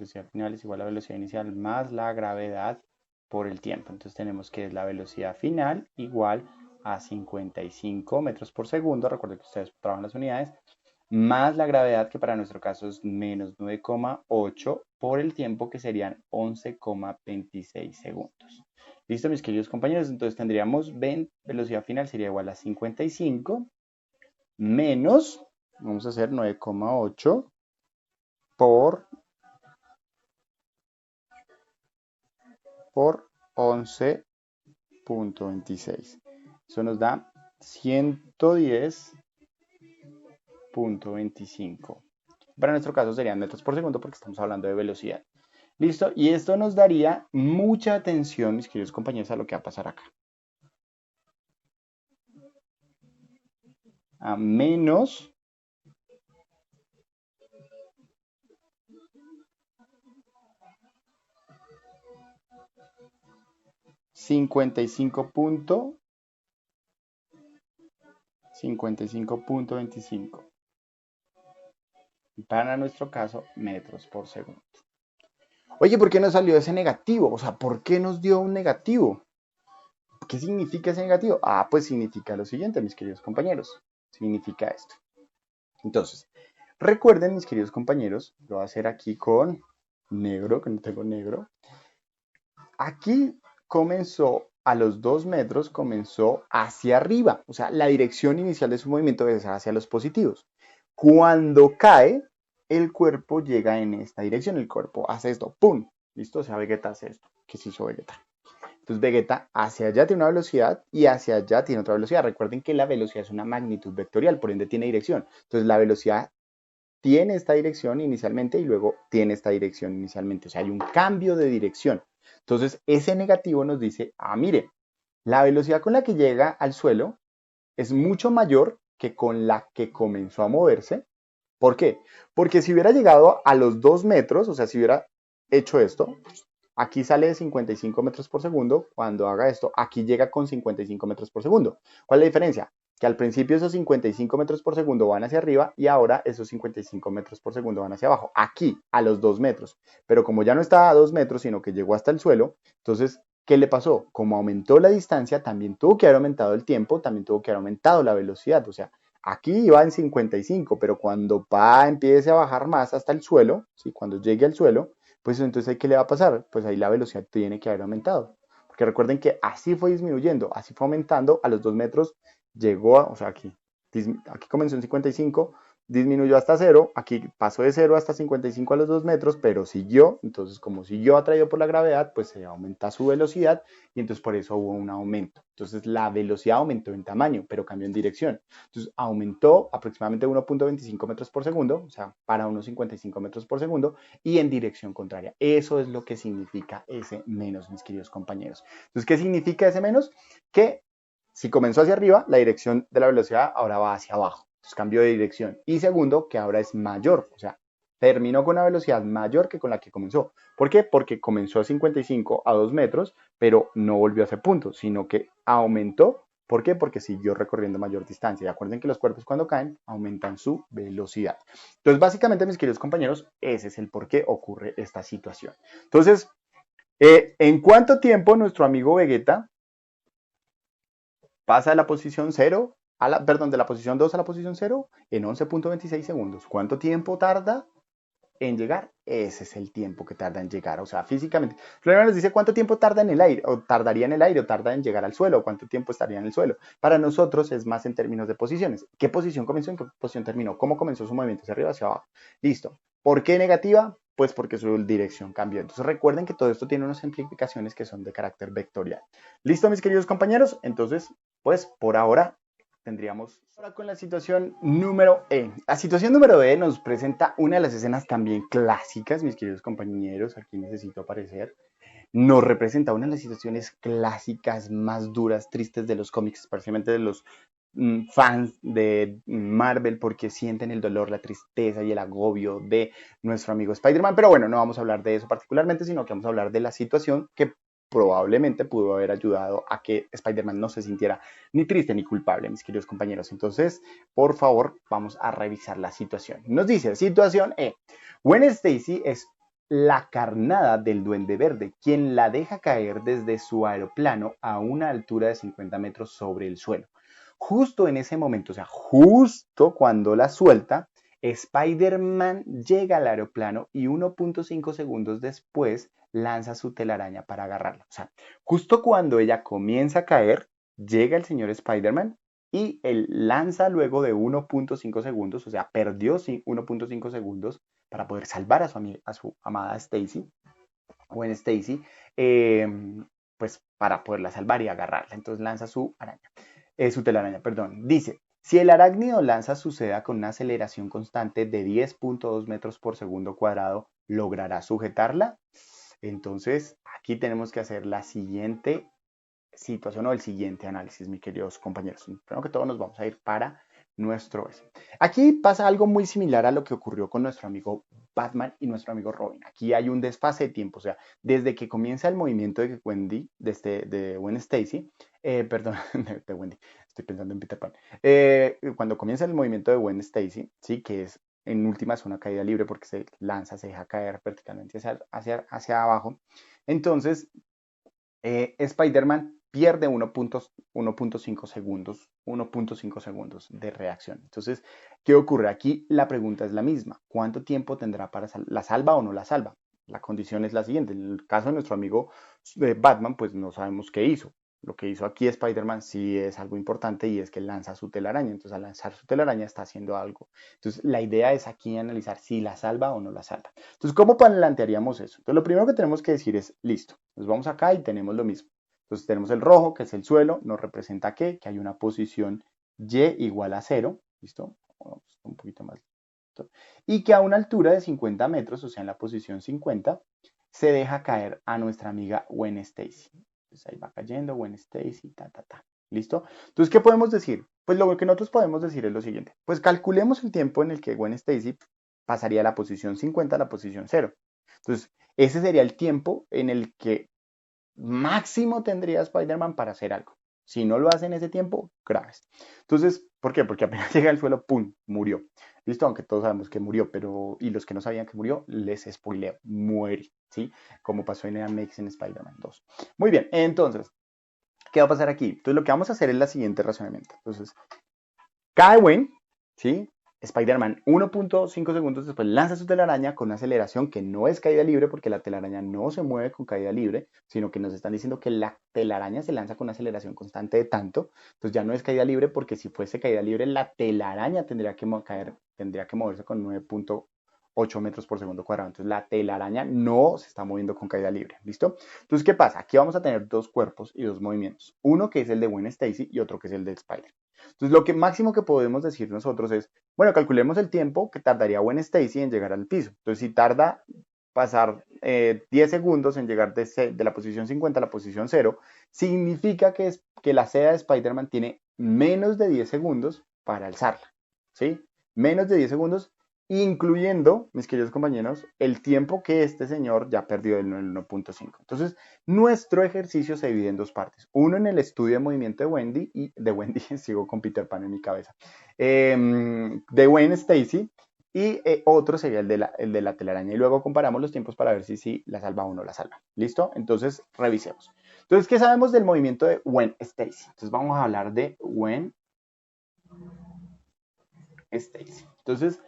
Velocidad final es igual a la velocidad inicial más la gravedad por el tiempo. Entonces tenemos que es la velocidad final igual a 55 metros por segundo. Recuerden que ustedes trabajan las unidades. Más la gravedad, que para nuestro caso es menos 9,8 por el tiempo, que serían 11,26 segundos. Listo, mis queridos compañeros. Entonces tendríamos velocidad final sería igual a 55 menos, vamos a hacer 9,8 por 11,26. Eso nos da 110,25. Para nuestro caso serían metros por segundo porque estamos hablando de velocidad. Listo, y esto nos daría mucha atención, mis queridos compañeros, a lo que va a pasar acá. A menos 55,25. Para nuestro caso, metros por segundo. Oye, ¿por qué nos salió ese negativo? O sea, ¿por qué nos dio un negativo? ¿Qué significa ese negativo? Ah, pues significa lo siguiente, mis queridos compañeros. Significa esto. Entonces, recuerden, mis queridos compañeros, lo voy a hacer aquí con negro, que no tengo negro. Aquí comenzó a los 2 metros, comenzó hacia arriba. O sea, la dirección inicial de su movimiento es hacia los positivos. Cuando cae, el cuerpo llega en esta dirección. El cuerpo hace esto, ¡pum! ¿Listo? O sea, Vegeta hace esto. ¿Qué se hizo Vegeta? Entonces Vegeta hacia allá tiene una velocidad y hacia allá tiene otra velocidad. Recuerden que la velocidad es una magnitud vectorial, por ende tiene dirección. Entonces la velocidad tiene esta dirección inicialmente y luego tiene esta dirección inicialmente. O sea, hay un cambio de dirección. Entonces ese negativo nos dice, ah, mire, la velocidad con la que llega al suelo es mucho mayor que con la que comenzó a moverse. ¿Por qué? Porque si hubiera llegado a los 2 metros, o sea, si hubiera hecho esto, aquí sale de 55 metros por segundo. Cuando haga esto, aquí llega con 55 metros por segundo. ¿Cuál es la diferencia? Que al principio esos 55 metros por segundo van hacia arriba y ahora esos 55 metros por segundo van hacia abajo. Aquí, a los 2 metros. Pero como ya no está a 2 metros, sino que llegó hasta el suelo, entonces, ¿qué le pasó? Como aumentó la distancia, también tuvo que haber aumentado el tiempo, también tuvo que haber aumentado la velocidad. O sea, aquí iba en 55, pero cuando empiece a bajar más hasta el suelo, ¿sí? Cuando llegue al suelo, pues entonces ¿qué le va a pasar? Pues ahí la velocidad tiene que haber aumentado. Porque recuerden que así fue disminuyendo, así fue aumentando, a los 2 metros llegó, o sea, aquí comenzó en 55, disminuyó hasta 0, aquí pasó de 0 hasta 55 a los 2 metros, pero siguió, entonces como siguió atraído por la gravedad, pues se aumenta su velocidad y entonces por eso hubo un aumento. Entonces la velocidad aumentó en tamaño, pero cambió en dirección. Entonces aumentó aproximadamente 1,25 metros por segundo, o sea, para unos 55 metros por segundo, y en dirección contraria. Eso es lo que significa ese menos, mis queridos compañeros. Entonces, ¿qué significa ese menos? Que si comenzó hacia arriba, la dirección de la velocidad ahora va hacia abajo. Entonces cambio de dirección. Y segundo, que ahora es mayor. O sea, terminó con una velocidad mayor que con la que comenzó. ¿Por qué? Porque comenzó a 55 a 2 metros, pero no volvió a ese punto, sino que aumentó. ¿Por qué? Porque siguió recorriendo mayor distancia. Y acuerden que los cuerpos cuando caen aumentan su velocidad. Entonces, básicamente, mis queridos compañeros, ese es el por qué ocurre esta situación. Entonces, ¿en cuánto tiempo nuestro amigo Vegeta pasa de la posición 0 de la posición 2 a la posición 0 en 11,26 segundos? ¿Cuánto tiempo tarda en llegar? Ese es el tiempo que tarda en llegar, o sea, físicamente. Luego nos dice cuánto tiempo tarda en el aire, o tardaría en el aire, o tarda en llegar al suelo, o cuánto tiempo estaría en el suelo. Para nosotros es más en términos de posiciones. ¿Qué posición comenzó? ¿En qué posición terminó? ¿Cómo comenzó su movimiento hacia arriba, hacia abajo? Listo. ¿Por qué negativa? Pues porque su dirección cambió. Entonces recuerden que todo esto tiene unas simplificaciones que son de carácter vectorial. ¿Listo, mis queridos compañeros? Entonces, pues por ahora tendríamos ahora con la situación número E. La situación número E nos presenta una de las escenas también clásicas, mis queridos compañeros, aquí necesito aparecer. Nos representa una de las situaciones clásicas más duras, tristes de los cómics, especialmente de los fans de Marvel, porque sienten el dolor, la tristeza y el agobio de nuestro amigo Spider-Man. Pero bueno, no vamos a hablar de eso particularmente, sino que vamos a hablar de la situación que probablemente pudo haber ayudado a que Spider-Man no se sintiera ni triste ni culpable, mis queridos compañeros. Entonces, por favor, vamos a revisar la situación. Nos dice, situación E. Gwen Stacy es la carnada del Duende Verde, quien la deja caer desde su aeroplano a una altura de 50 metros sobre el suelo. Justo en ese momento, o sea, justo cuando la suelta, Spider-Man llega al aeroplano y 1.5 segundos después lanza su telaraña para agarrarla. O sea, justo cuando ella comienza a caer, llega el señor Spider-Man y él lanza luego de 1.5 segundos, o sea, perdió 1.5 segundos para poder salvar a su amada Stacy, Gwen Stacy, eh, pues para poderla salvar y agarrarla. Entonces lanza su telaraña, perdón. Dice, si el arácnido lanza su seda con una aceleración constante de 10.2 metros por segundo cuadrado, ¿logrará sujetarla? Entonces, aquí tenemos que hacer la siguiente situación o el siguiente análisis, mis queridos compañeros. Primero que todo, nos vamos a ir para nuestro S. Aquí pasa algo muy similar a lo que ocurrió con nuestro amigo Batman y nuestro amigo Robin. Aquí hay un desfase de tiempo, o sea, desde que comienza el movimiento de Wendy, de Gwen Stacy, perdón, de Wendy, estoy pensando en Peter Pan. Cuando comienza el movimiento de Gwen Stacy, sí, que es en últimas una caída libre porque se lanza, se deja caer verticalmente hacia abajo. Entonces, Spider-Man pierde 1.5 segundos, 1.5 segundos de reacción. Entonces, ¿qué ocurre? Aquí la pregunta es la misma. ¿Cuánto tiempo tendrá para la salva o no la salva? La condición es la siguiente. En el caso de nuestro amigo Batman, pues no sabemos qué hizo. Lo que hizo aquí Spider-Man sí es algo importante y es que lanza su telaraña. Entonces, al lanzar su telaraña está haciendo algo. Entonces, la idea es aquí analizar si la salva o no la salva. Entonces, ¿cómo plantearíamos eso? Entonces, lo primero que tenemos que decir es, listo, nos vamos acá y tenemos lo mismo. Entonces, tenemos el rojo, que es el suelo, nos representa que hay una posición y igual a 0, ¿listo? Un poquito más. ¿Listo? Y que a una altura de 50 metros, o sea, en la posición 50, se deja caer a nuestra amiga Gwen Stacy. Entonces, ahí va cayendo Gwen Stacy, ¿Listo? Entonces, ¿qué podemos decir? Pues lo que nosotros podemos decir es lo siguiente. Pues calculemos el tiempo en el que Gwen Stacy pasaría de la posición 50 a la posición 0. Entonces, ese sería el tiempo en el que máximo tendría Spider-Man para hacer algo. Si no lo hace en ese tiempo, graves. Entonces, ¿por qué? Porque apenas llega al suelo, ¡pum!, murió. Listo, aunque todos sabemos que murió, pero y los que no sabían que murió, les spoileo, muere, ¿sí? Como pasó en Amazing Spider-Man 2. Muy bien, entonces, ¿qué va a pasar aquí? Entonces, lo que vamos a hacer es la siguiente razonamiento. Entonces, cae Wayne, ¿sí? Spider-Man 1.5 segundos después lanza su telaraña con una aceleración que no es caída libre porque la telaraña no se mueve con caída libre, sino que nos están diciendo que la telaraña se lanza con una aceleración constante de tanto, entonces ya no es caída libre porque si fuese caída libre la telaraña tendría que moverse con 9.8 metros por segundo cuadrado, entonces la telaraña no se está moviendo con caída libre, ¿listo? Entonces, ¿qué pasa? Aquí vamos a tener dos cuerpos y dos movimientos, uno que es el de Gwen Stacy y otro que es el de Spider. Entonces, lo que máximo que podemos decir nosotros es, bueno, calculemos el tiempo que tardaría Gwen Stacy en llegar al piso. Entonces, si tarda pasar 10 segundos en llegar de la posición 50 a la posición 0, significa que la seda de Spider-Man tiene menos de 10 segundos para alzarla, ¿sí? Menos de 10 segundos, incluyendo, mis queridos compañeros, el tiempo que este señor ya perdió del 1.5. Entonces, nuestro ejercicio se divide en dos partes. Uno en el estudio de movimiento de Wendy, sigo con Peter Pan en mi cabeza, de Gwen Stacy, y otro sería el de la telaraña. Y luego comparamos los tiempos para ver si la salva o no la salva. ¿Listo? Entonces, revisemos. Entonces, ¿qué sabemos del movimiento de Gwen Stacy? Entonces, vamos a hablar de Gwen Stacy. Entonces,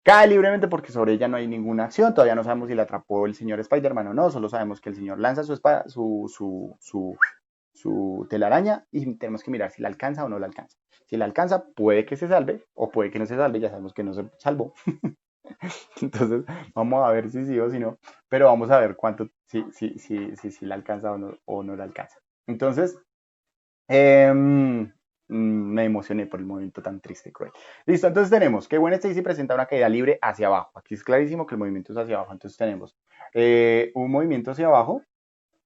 cae libremente porque sobre ella no hay ninguna acción. Todavía no sabemos si la atrapó el señor Spider-Man o no. Solo sabemos que el señor lanza su espada, su telaraña y tenemos que mirar si la alcanza o no la alcanza. Si la alcanza, puede que se salve o puede que no se salve. Ya sabemos que no se salvó. Entonces, vamos a ver si sí o si no. Pero vamos a ver si la alcanza o no la alcanza. Entonces, me emocioné por el momento tan triste y cruel. Listo, entonces tenemos que Gwen Stacy presenta una caída libre hacia abajo. Aquí es clarísimo que el movimiento es hacia abajo. Entonces tenemos un movimiento hacia abajo.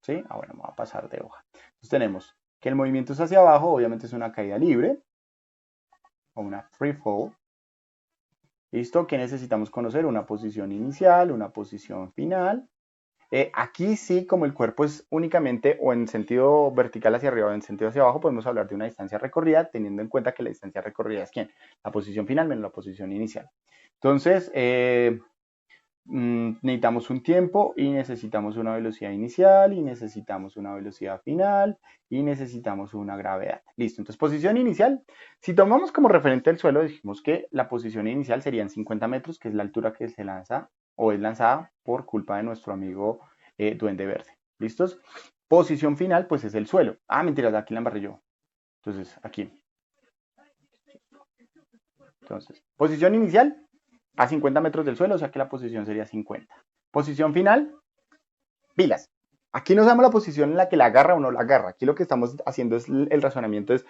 ¿Sí? Bueno, vamos a pasar de hoja. Entonces tenemos que el movimiento es hacia abajo, obviamente es una caída libre o una free fall. ¿Listo? ¿Qué necesitamos conocer? Una posición inicial, una posición final. Aquí sí, como el cuerpo es únicamente o en sentido vertical hacia arriba o en sentido hacia abajo, podemos hablar de una distancia recorrida, teniendo en cuenta que la distancia recorrida es ¿quién? La posición final menos la posición inicial. Entonces, necesitamos un tiempo y necesitamos una velocidad inicial y necesitamos una velocidad final y necesitamos una gravedad. Listo, entonces posición inicial. Si tomamos como referente el suelo, dijimos que la posición inicial serían 50 metros, que es la altura que se lanza o es lanzada por culpa de nuestro amigo Duende Verde. ¿Listos? Posición final, pues es el suelo. Ah, mentiras, aquí la embarré yo. Entonces, aquí. Entonces, posición inicial a 50 metros del suelo, o sea que la posición sería 50. Posición final, pilas. Aquí no sabemos la posición en la que la agarra o no la agarra. Aquí lo que estamos haciendo es el razonamiento es,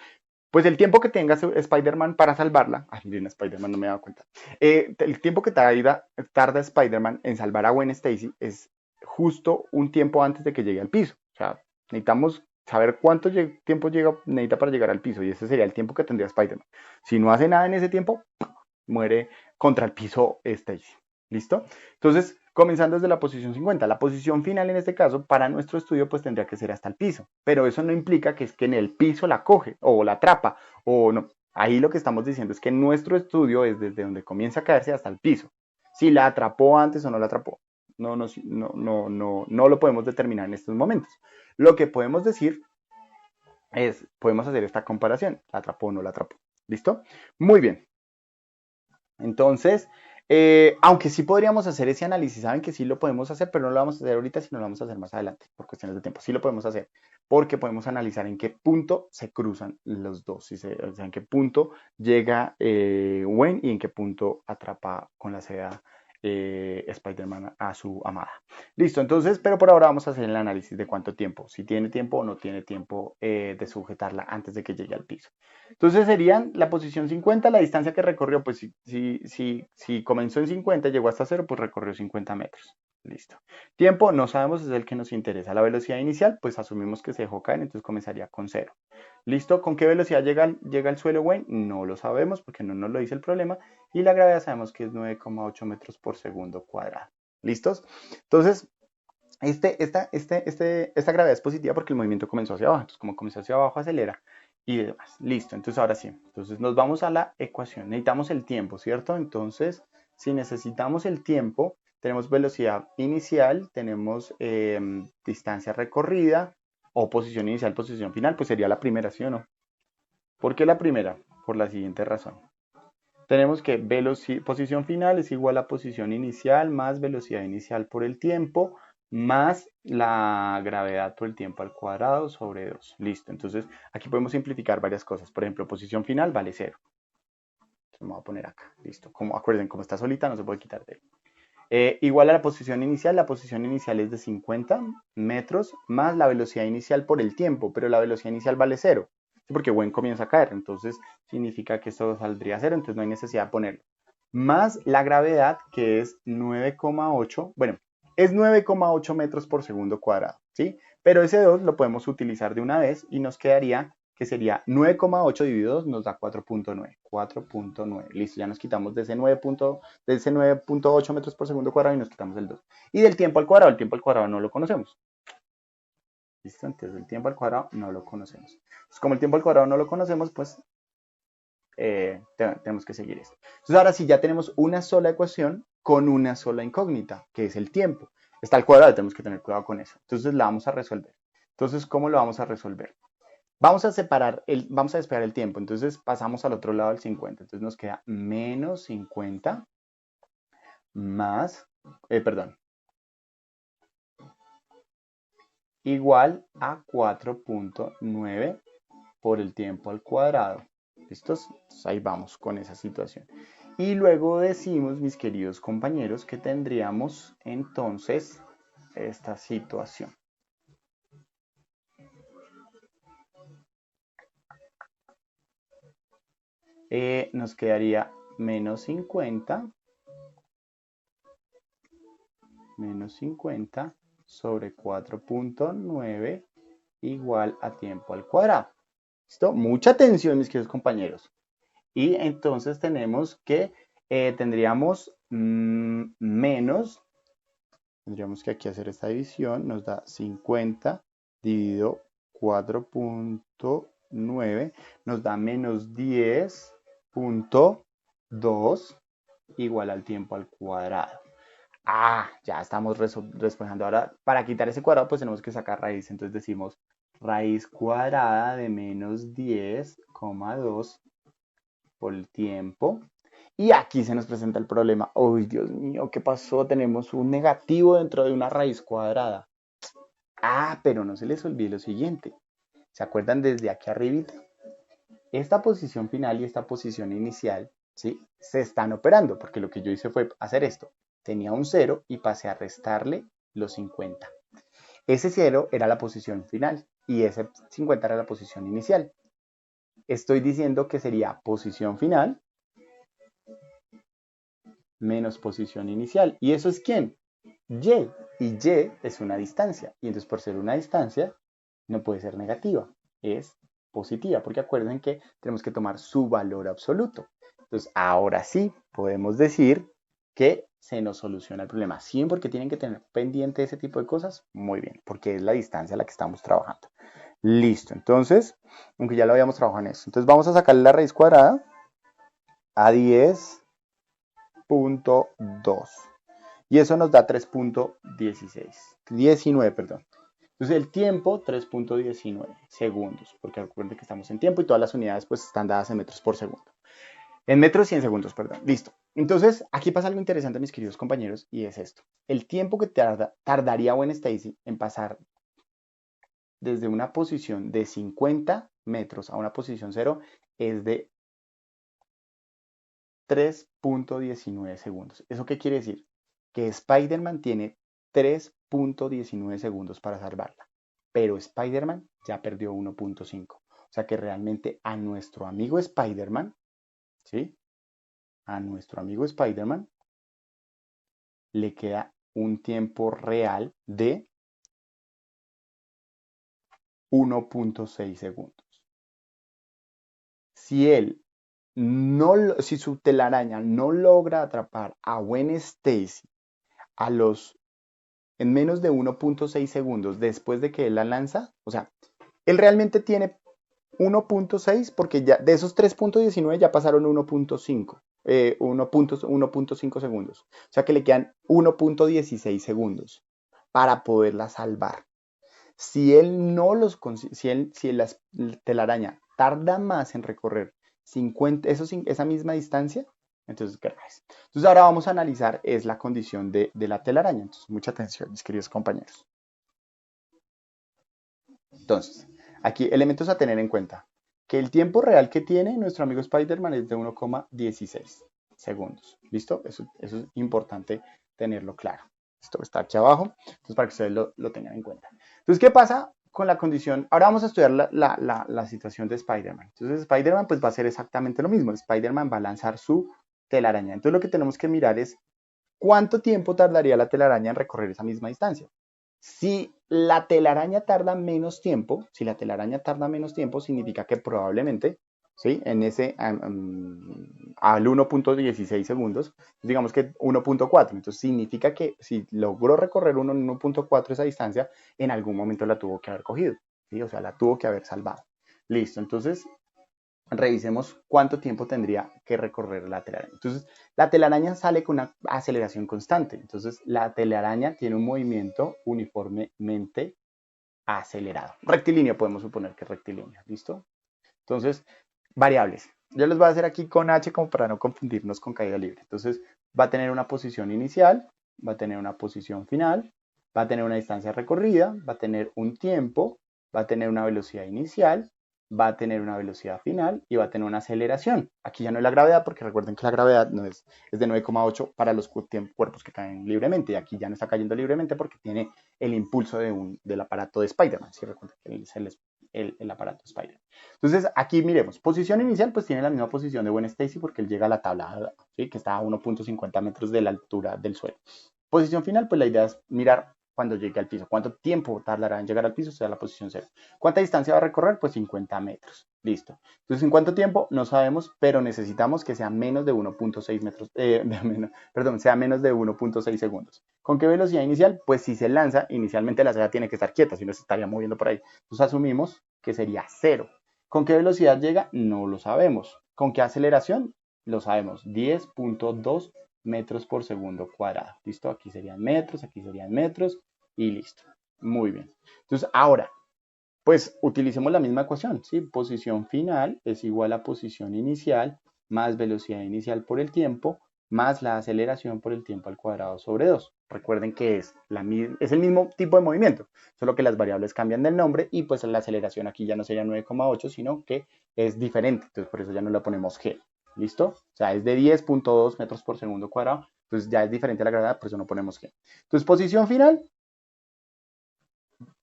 pues el tiempo que tenga Spider-Man para salvarla. Ay, miren, Spider-Man no me he dado cuenta. El tiempo que tarda Spider-Man en salvar a Gwen Stacy es justo un tiempo antes de que llegue al piso. O sea, necesitamos saber cuánto tiempo necesita para llegar al piso y ese sería el tiempo que tendría Spider-Man. Si no hace nada en ese tiempo, muere contra el piso Stacy. ¿Listo? Entonces, comenzando desde la posición 50. La posición final en este caso, para nuestro estudio, pues tendría que ser hasta el piso. Pero eso no implica que es que en el piso la coge o la atrapa o no. Ahí lo que estamos diciendo es que nuestro estudio es desde donde comienza a caerse hasta el piso. Si la atrapó antes o no la atrapó. No lo podemos determinar en estos momentos. Lo que podemos decir es, podemos hacer esta comparación. ¿La atrapó o no la atrapó? ¿Listo? Muy bien. Entonces, aunque sí podríamos hacer ese análisis, saben que sí lo podemos hacer, pero no lo vamos a hacer ahorita, sino lo vamos a hacer más adelante, por cuestiones de tiempo. Sí lo podemos hacer, porque podemos analizar en qué punto se cruzan los dos, o sea, en qué punto llega Wayne y en qué punto atrapa con la seda Spider-Man a su amada. Listo, entonces, pero por ahora vamos a hacer el análisis de cuánto tiempo, si tiene tiempo o no tiene tiempo de sujetarla antes de que llegue al piso. Entonces serían la posición 50, la distancia que recorrió, pues si comenzó en 50 y llegó hasta 0, pues recorrió 50 metros. Listo. Tiempo, no sabemos, es el que nos interesa. La velocidad inicial, pues asumimos que se dejó caer, entonces comenzaría con 0. ¿Listo? ¿Con qué velocidad llega al suelo Wayne? No lo sabemos porque no nos lo dice el problema. Y la gravedad sabemos que es 9,8 metros por segundo cuadrado. ¿Listos? Entonces, esta gravedad es positiva porque el movimiento comenzó hacia abajo. Entonces, como comenzó hacia abajo, acelera y demás. Listo, entonces ahora sí. Entonces nos vamos a la ecuación. Necesitamos el tiempo, ¿cierto? Entonces, si necesitamos el tiempo, tenemos velocidad inicial, tenemos distancia recorrida o posición inicial, posición final, pues sería la primera, ¿sí o no? ¿Por qué la primera? Por la siguiente razón. Tenemos que posición final es igual a posición inicial más velocidad inicial por el tiempo más la gravedad por el tiempo al cuadrado sobre 2. Listo. Entonces, aquí podemos simplificar varias cosas. Por ejemplo, posición final vale 0. Entonces, me voy a poner acá. Listo. Acuerden, como está solita, no se puede quitar de igual a la posición inicial es de 50 metros más la velocidad inicial por el tiempo, pero la velocidad inicial vale 0, porque Gwen comienza a caer, entonces significa que esto saldría 0, entonces no hay necesidad de ponerlo. Más la gravedad, que es 9,8, bueno, es 9,8 metros por segundo cuadrado, ¿sí? Pero ese 2 lo podemos utilizar de una vez y nos quedaría que sería 9,8 dividido 2 nos da 4,9. 4,9. Listo, ya nos quitamos de ese 9,8 metros por segundo cuadrado y nos quitamos el 2. Y del tiempo al cuadrado, el tiempo al cuadrado no lo conocemos. ¿Listo? Entonces el tiempo al cuadrado no lo conocemos. Entonces, como el tiempo al cuadrado no lo conocemos, pues tenemos que seguir esto. Entonces ahora sí ya tenemos una sola ecuación con una sola incógnita, que es el tiempo. Está al cuadrado, tenemos que tener cuidado con eso. Entonces la vamos a resolver. Entonces, ¿cómo lo vamos a resolver? Vamos a despejar el tiempo, entonces pasamos al otro lado del 50, entonces nos queda menos 50 más, perdón, igual a 4,9 por el tiempo al cuadrado. ¿Listos? Entonces ahí vamos con esa situación. Y luego decimos, mis queridos compañeros, que tendríamos entonces esta situación. Nos quedaría menos 50 sobre 4,9 igual a tiempo al cuadrado. ¿Listo? Mucha atención, mis queridos compañeros. Y entonces tenemos que, tendríamos tendríamos que aquí hacer esta división, nos da 50 dividido 4,9, nos da menos 10,2 igual al tiempo al cuadrado. Ya estamos despejando. Ahora, para quitar ese cuadrado, pues tenemos que sacar raíz. Entonces decimos raíz cuadrada de menos 10,2 por el tiempo. Y aquí se nos presenta el problema. ¡Uy, Dios mío! ¿Qué pasó? Tenemos un negativo dentro de una raíz cuadrada. Pero no se les olvide lo siguiente. ¿Se acuerdan desde aquí arribita? Esta posición final y esta posición inicial, ¿sí? Se están operando, porque lo que yo hice fue hacer esto. Tenía un 0 y pasé a restarle los 50. Ese 0 era la posición final y ese 50 era la posición inicial. Estoy diciendo que sería posición final menos posición inicial. ¿Y eso es quién? Y. Y y es una distancia. Y entonces por ser una distancia, no puede ser negativa. Es positiva, porque acuerden que tenemos que tomar su valor absoluto. Entonces ahora sí podemos decir que se nos soluciona el problema. ¿Siempre porque tienen que tener pendiente ese tipo de cosas? Muy bien, porque es la distancia a la que estamos trabajando. Listo, entonces, aunque ya lo habíamos trabajado en eso. Entonces vamos a sacarle la raíz cuadrada a 10,2. Y eso nos da 3,19, perdón. Entonces el tiempo, 3,19 segundos, porque recuerden que estamos en tiempo y todas las unidades pues están dadas en metros por segundo. En metros y en segundos, perdón. Listo. Entonces, aquí pasa algo interesante, mis queridos compañeros, y es esto. El tiempo que tardaría Gwen Stacy en pasar desde una posición de 50 metros a una posición 0 es de 3,19 segundos. ¿Eso qué quiere decir? Que Spider-Man tiene 3,19 segundos para salvarla, pero Spider-Man ya perdió 1,5. O sea que realmente a nuestro amigo Spider-Man, ¿sí? A nuestro amigo Spider-Man le queda un tiempo real de 1,6 segundos. Si él si su telaraña no logra atrapar a Gwen Stacy a los en menos de 1,6 segundos después de que él la lanza, o sea, él realmente tiene 1,6 porque ya de esos 3,19 ya pasaron 1,5. 1,5 segundos. O sea que le quedan 1,16 segundos para poderla salvar. Si él no los si la telaraña tarda más en recorrer 50, esa misma distancia, entonces gracias. Entonces ahora vamos a analizar es la condición de la telaraña. Entonces mucha atención, mis queridos compañeros. Entonces, aquí elementos a tener en cuenta. Que el tiempo real que tiene nuestro amigo Spider-Man es de 1,16 segundos. ¿Listo? Eso es importante tenerlo claro. Esto está aquí abajo, entonces para que ustedes lo tengan en cuenta. Entonces, ¿qué pasa con la condición? Ahora vamos a estudiar la situación de Spider-Man. Entonces, Spider-Man pues va a hacer exactamente lo mismo. Spider-Man va a lanzar su telaraña. Entonces, lo que tenemos que mirar es cuánto tiempo tardaría la telaraña en recorrer esa misma distancia. Si la telaraña tarda menos tiempo, si la telaraña tarda menos tiempo, significa que probablemente, ¿sí? En ese, al 1,16 segundos, digamos que 1,4. Entonces significa que si logró recorrer 1,4 esa distancia, en algún momento la tuvo que haber cogido, ¿sí? O sea, la tuvo que haber salvado. Listo, entonces revisemos cuánto tiempo tendría que recorrer la telaraña. Entonces, la telaraña sale con una aceleración constante. Entonces, la telaraña tiene un movimiento uniformemente acelerado. Rectilíneo, podemos suponer que es rectilíneo. ¿Listo? Entonces, variables. Yo les voy a hacer aquí con H como para no confundirnos con caída libre. Entonces, va a tener una posición inicial, va a tener una posición final, va a tener una distancia recorrida, va a tener un tiempo, va a tener una velocidad inicial, va a tener una velocidad final y va a tener una aceleración. Aquí ya no es la gravedad, porque recuerden que la gravedad no es de 9,8 para los cuerpos que caen libremente. Y aquí ya no está cayendo libremente porque tiene el impulso del aparato de Spider-Man. Si recuerden que es el aparato Spider-Man. Entonces, aquí miremos. Posición inicial, pues tiene la misma posición de Gwen Stacy porque él llega a la tabla, ¿sí? Que está a 1,50 metros de la altura del suelo. Posición final, pues la idea es mirar cuando llegue al piso. ¿Cuánto tiempo tardará en llegar al piso? O sea, la posición 0. ¿Cuánta distancia va a recorrer? Pues 50 metros. Listo. Entonces, ¿en cuánto tiempo? No sabemos, pero necesitamos que sea menos de 1,6 metros, sea menos de 1,6 segundos. ¿Con qué velocidad inicial? Pues si se lanza, inicialmente la seda tiene que estar quieta, si no se estaría moviendo por ahí. Entonces asumimos que sería 0. ¿Con qué velocidad llega? No lo sabemos. ¿Con qué aceleración? Lo sabemos, 10,2 metros por segundo cuadrado. ¿Listo? Aquí serían metros y listo. Muy bien. Entonces, ahora, pues utilicemos la misma ecuación, ¿sí? Posición final es igual a posición inicial más velocidad inicial por el tiempo más la aceleración por el tiempo al cuadrado sobre 2. Recuerden que es el mismo tipo de movimiento, solo que las variables cambian del nombre y pues la aceleración aquí ya no sería 9,8, sino que es diferente, entonces por eso ya no le ponemos g. ¿Listo? O sea, es de 10,2 metros por segundo cuadrado, entonces ya es diferente a la gravedad, por eso no ponemos g. Entonces, posición final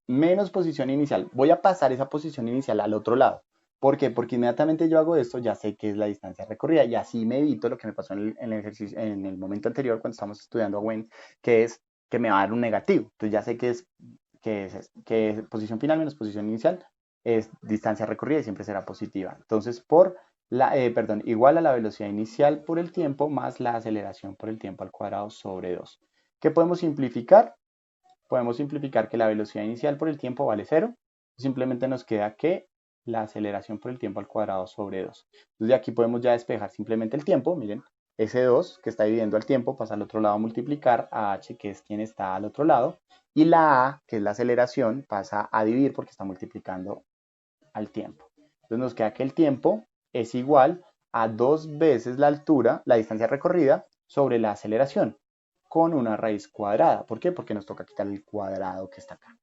menos posición inicial. Voy a pasar esa posición inicial al otro lado. ¿Por qué? Porque inmediatamente yo hago esto, ya sé que es la distancia recorrida y así me evito lo que me pasó en el ejercicio, en el momento anterior cuando estamos estudiando a Wayne, que es que me va a dar un negativo. Entonces ya sé que posición final menos posición inicial es distancia recorrida y siempre será positiva. Entonces, igual a la velocidad inicial por el tiempo más la aceleración por el tiempo al cuadrado sobre 2. ¿Qué podemos simplificar? Podemos simplificar que la velocidad inicial por el tiempo vale 0. Simplemente nos queda que la aceleración por el tiempo al cuadrado sobre 2. Entonces de aquí podemos ya despejar simplemente el tiempo. Miren, ese 2 que está dividiendo al tiempo pasa al otro lado a multiplicar a h, que es quien está al otro lado. Y la a, que es la aceleración, pasa a dividir porque está multiplicando al tiempo. Entonces nos queda que el tiempo es igual a 2 veces la altura, la distancia recorrida, sobre la aceleración con una raíz cuadrada. ¿Por qué? Porque nos toca quitar el cuadrado que está acá.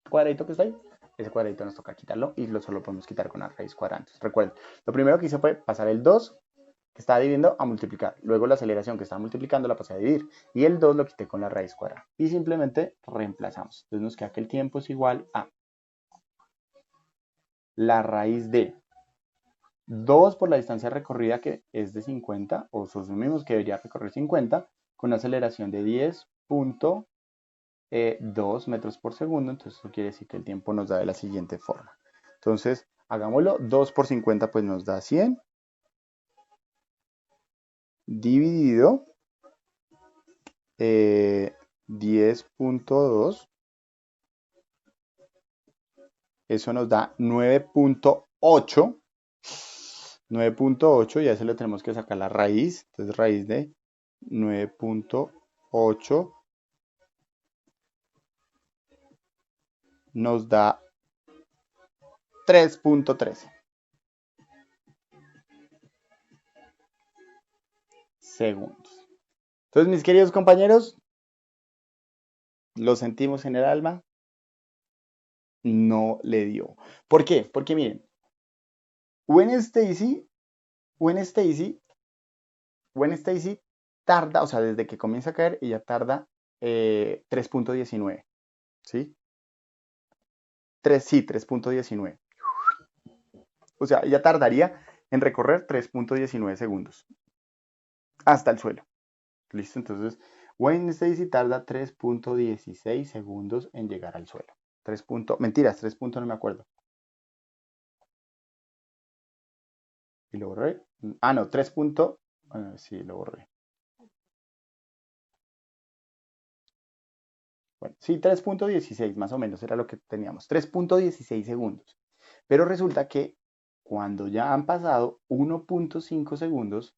El cuadradito que está ahí, ese cuadradito nos toca quitarlo y solo podemos quitar con una raíz cuadrada. Entonces, recuerden, lo primero que hice fue pasar el 2 que estaba dividiendo a multiplicar. Luego la aceleración que estaba multiplicando la pasé a dividir. Y el 2 lo quité con la raíz cuadrada. Y simplemente reemplazamos. Entonces nos queda que el tiempo es igual a la raíz de 2 por la distancia recorrida que es de 50, o asumimos que debería recorrer 50, con una aceleración de 10,2 metros por segundo. Entonces eso quiere decir que el tiempo nos da de la siguiente forma. Entonces, hagámoslo. 2 por 50 pues nos da 100. Dividido 10,2. Eso nos da 9,8. 9,8 y a eso le tenemos que sacar la raíz. Entonces raíz de 9,8 nos da 3,13 segundos. Entonces, mis queridos compañeros, lo sentimos en el alma, no le dio. ¿Por qué? Porque miren, Gwen Stacy, Gwen Stacy, Gwen Stacy tarda, o sea, desde que comienza a caer, ella tarda 3,19, ¿sí? Sí, 3,19. O sea, ella tardaría en recorrer 3,19 segundos hasta el suelo. ¿Listo? Entonces, Wayne Stacy tarda 3,16 segundos en llegar al suelo. Mentiras, 3 puntos no me acuerdo. Y lo borré. Ah, no, 3 puntos. Sí, lo borré. Bueno, sí, 3,16 más o menos era lo que teníamos. 3,16 segundos. Pero resulta que cuando ya han pasado 1,5 segundos,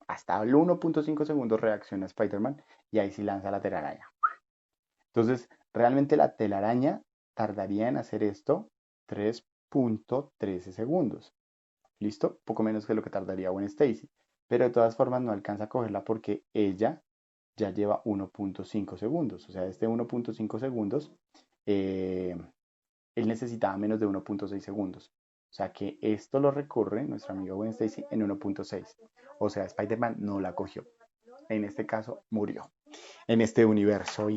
hasta el 1,5 segundos reacciona Spider-Man y ahí sí lanza la telaraña. Entonces, realmente la telaraña tardaría en hacer esto 3,13 segundos. ¿Listo? Poco menos que lo que tardaría Gwen Stacy. Pero de todas formas no alcanza a cogerla porque ella ya lleva 1,5 segundos. O sea, este 1,5 segundos, él necesitaba menos de 1,6 segundos. O sea que esto lo recorre nuestro amigo Gwen Stacy en 1,6. O sea, Spider-Man no la cogió. En este caso, murió. En este universo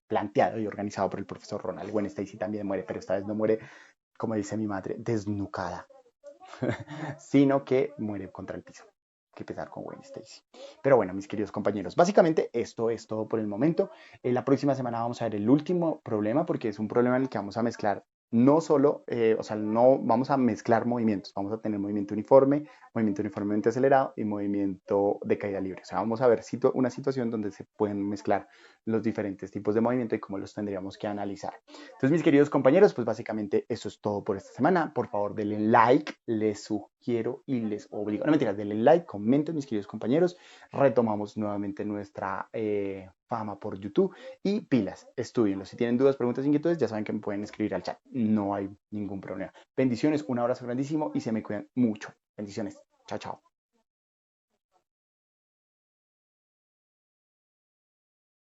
planteado y organizado por el profesor Ronald, Gwen Stacy también muere, pero esta vez no muere, como dice mi madre, desnucada, sino que muere contra el piso. Que pesar con Gwen Stacy. Pero bueno, mis queridos compañeros, básicamente esto es todo por el momento. La próxima semana vamos a ver el último problema porque es un problema en el que vamos a mezclar no solo, o sea, no vamos a mezclar movimientos, vamos a tener movimiento uniformemente acelerado y movimiento de caída libre. O sea, vamos a ver una situación donde se pueden mezclar los diferentes tipos de movimiento y cómo los tendríamos que analizar. Entonces, mis queridos compañeros, pues básicamente eso es todo por esta semana. Por favor, denle like, les sugiero quiero y les obligo. No mentiras, denle like, comenten, mis queridos compañeros. Retomamos nuevamente nuestra fama por YouTube y pilas, estudienlo. Si tienen dudas, preguntas, inquietudes, ya saben que me pueden escribir al chat. No hay ningún problema. Bendiciones, un abrazo grandísimo y se me cuidan mucho. Bendiciones. Chao, chao.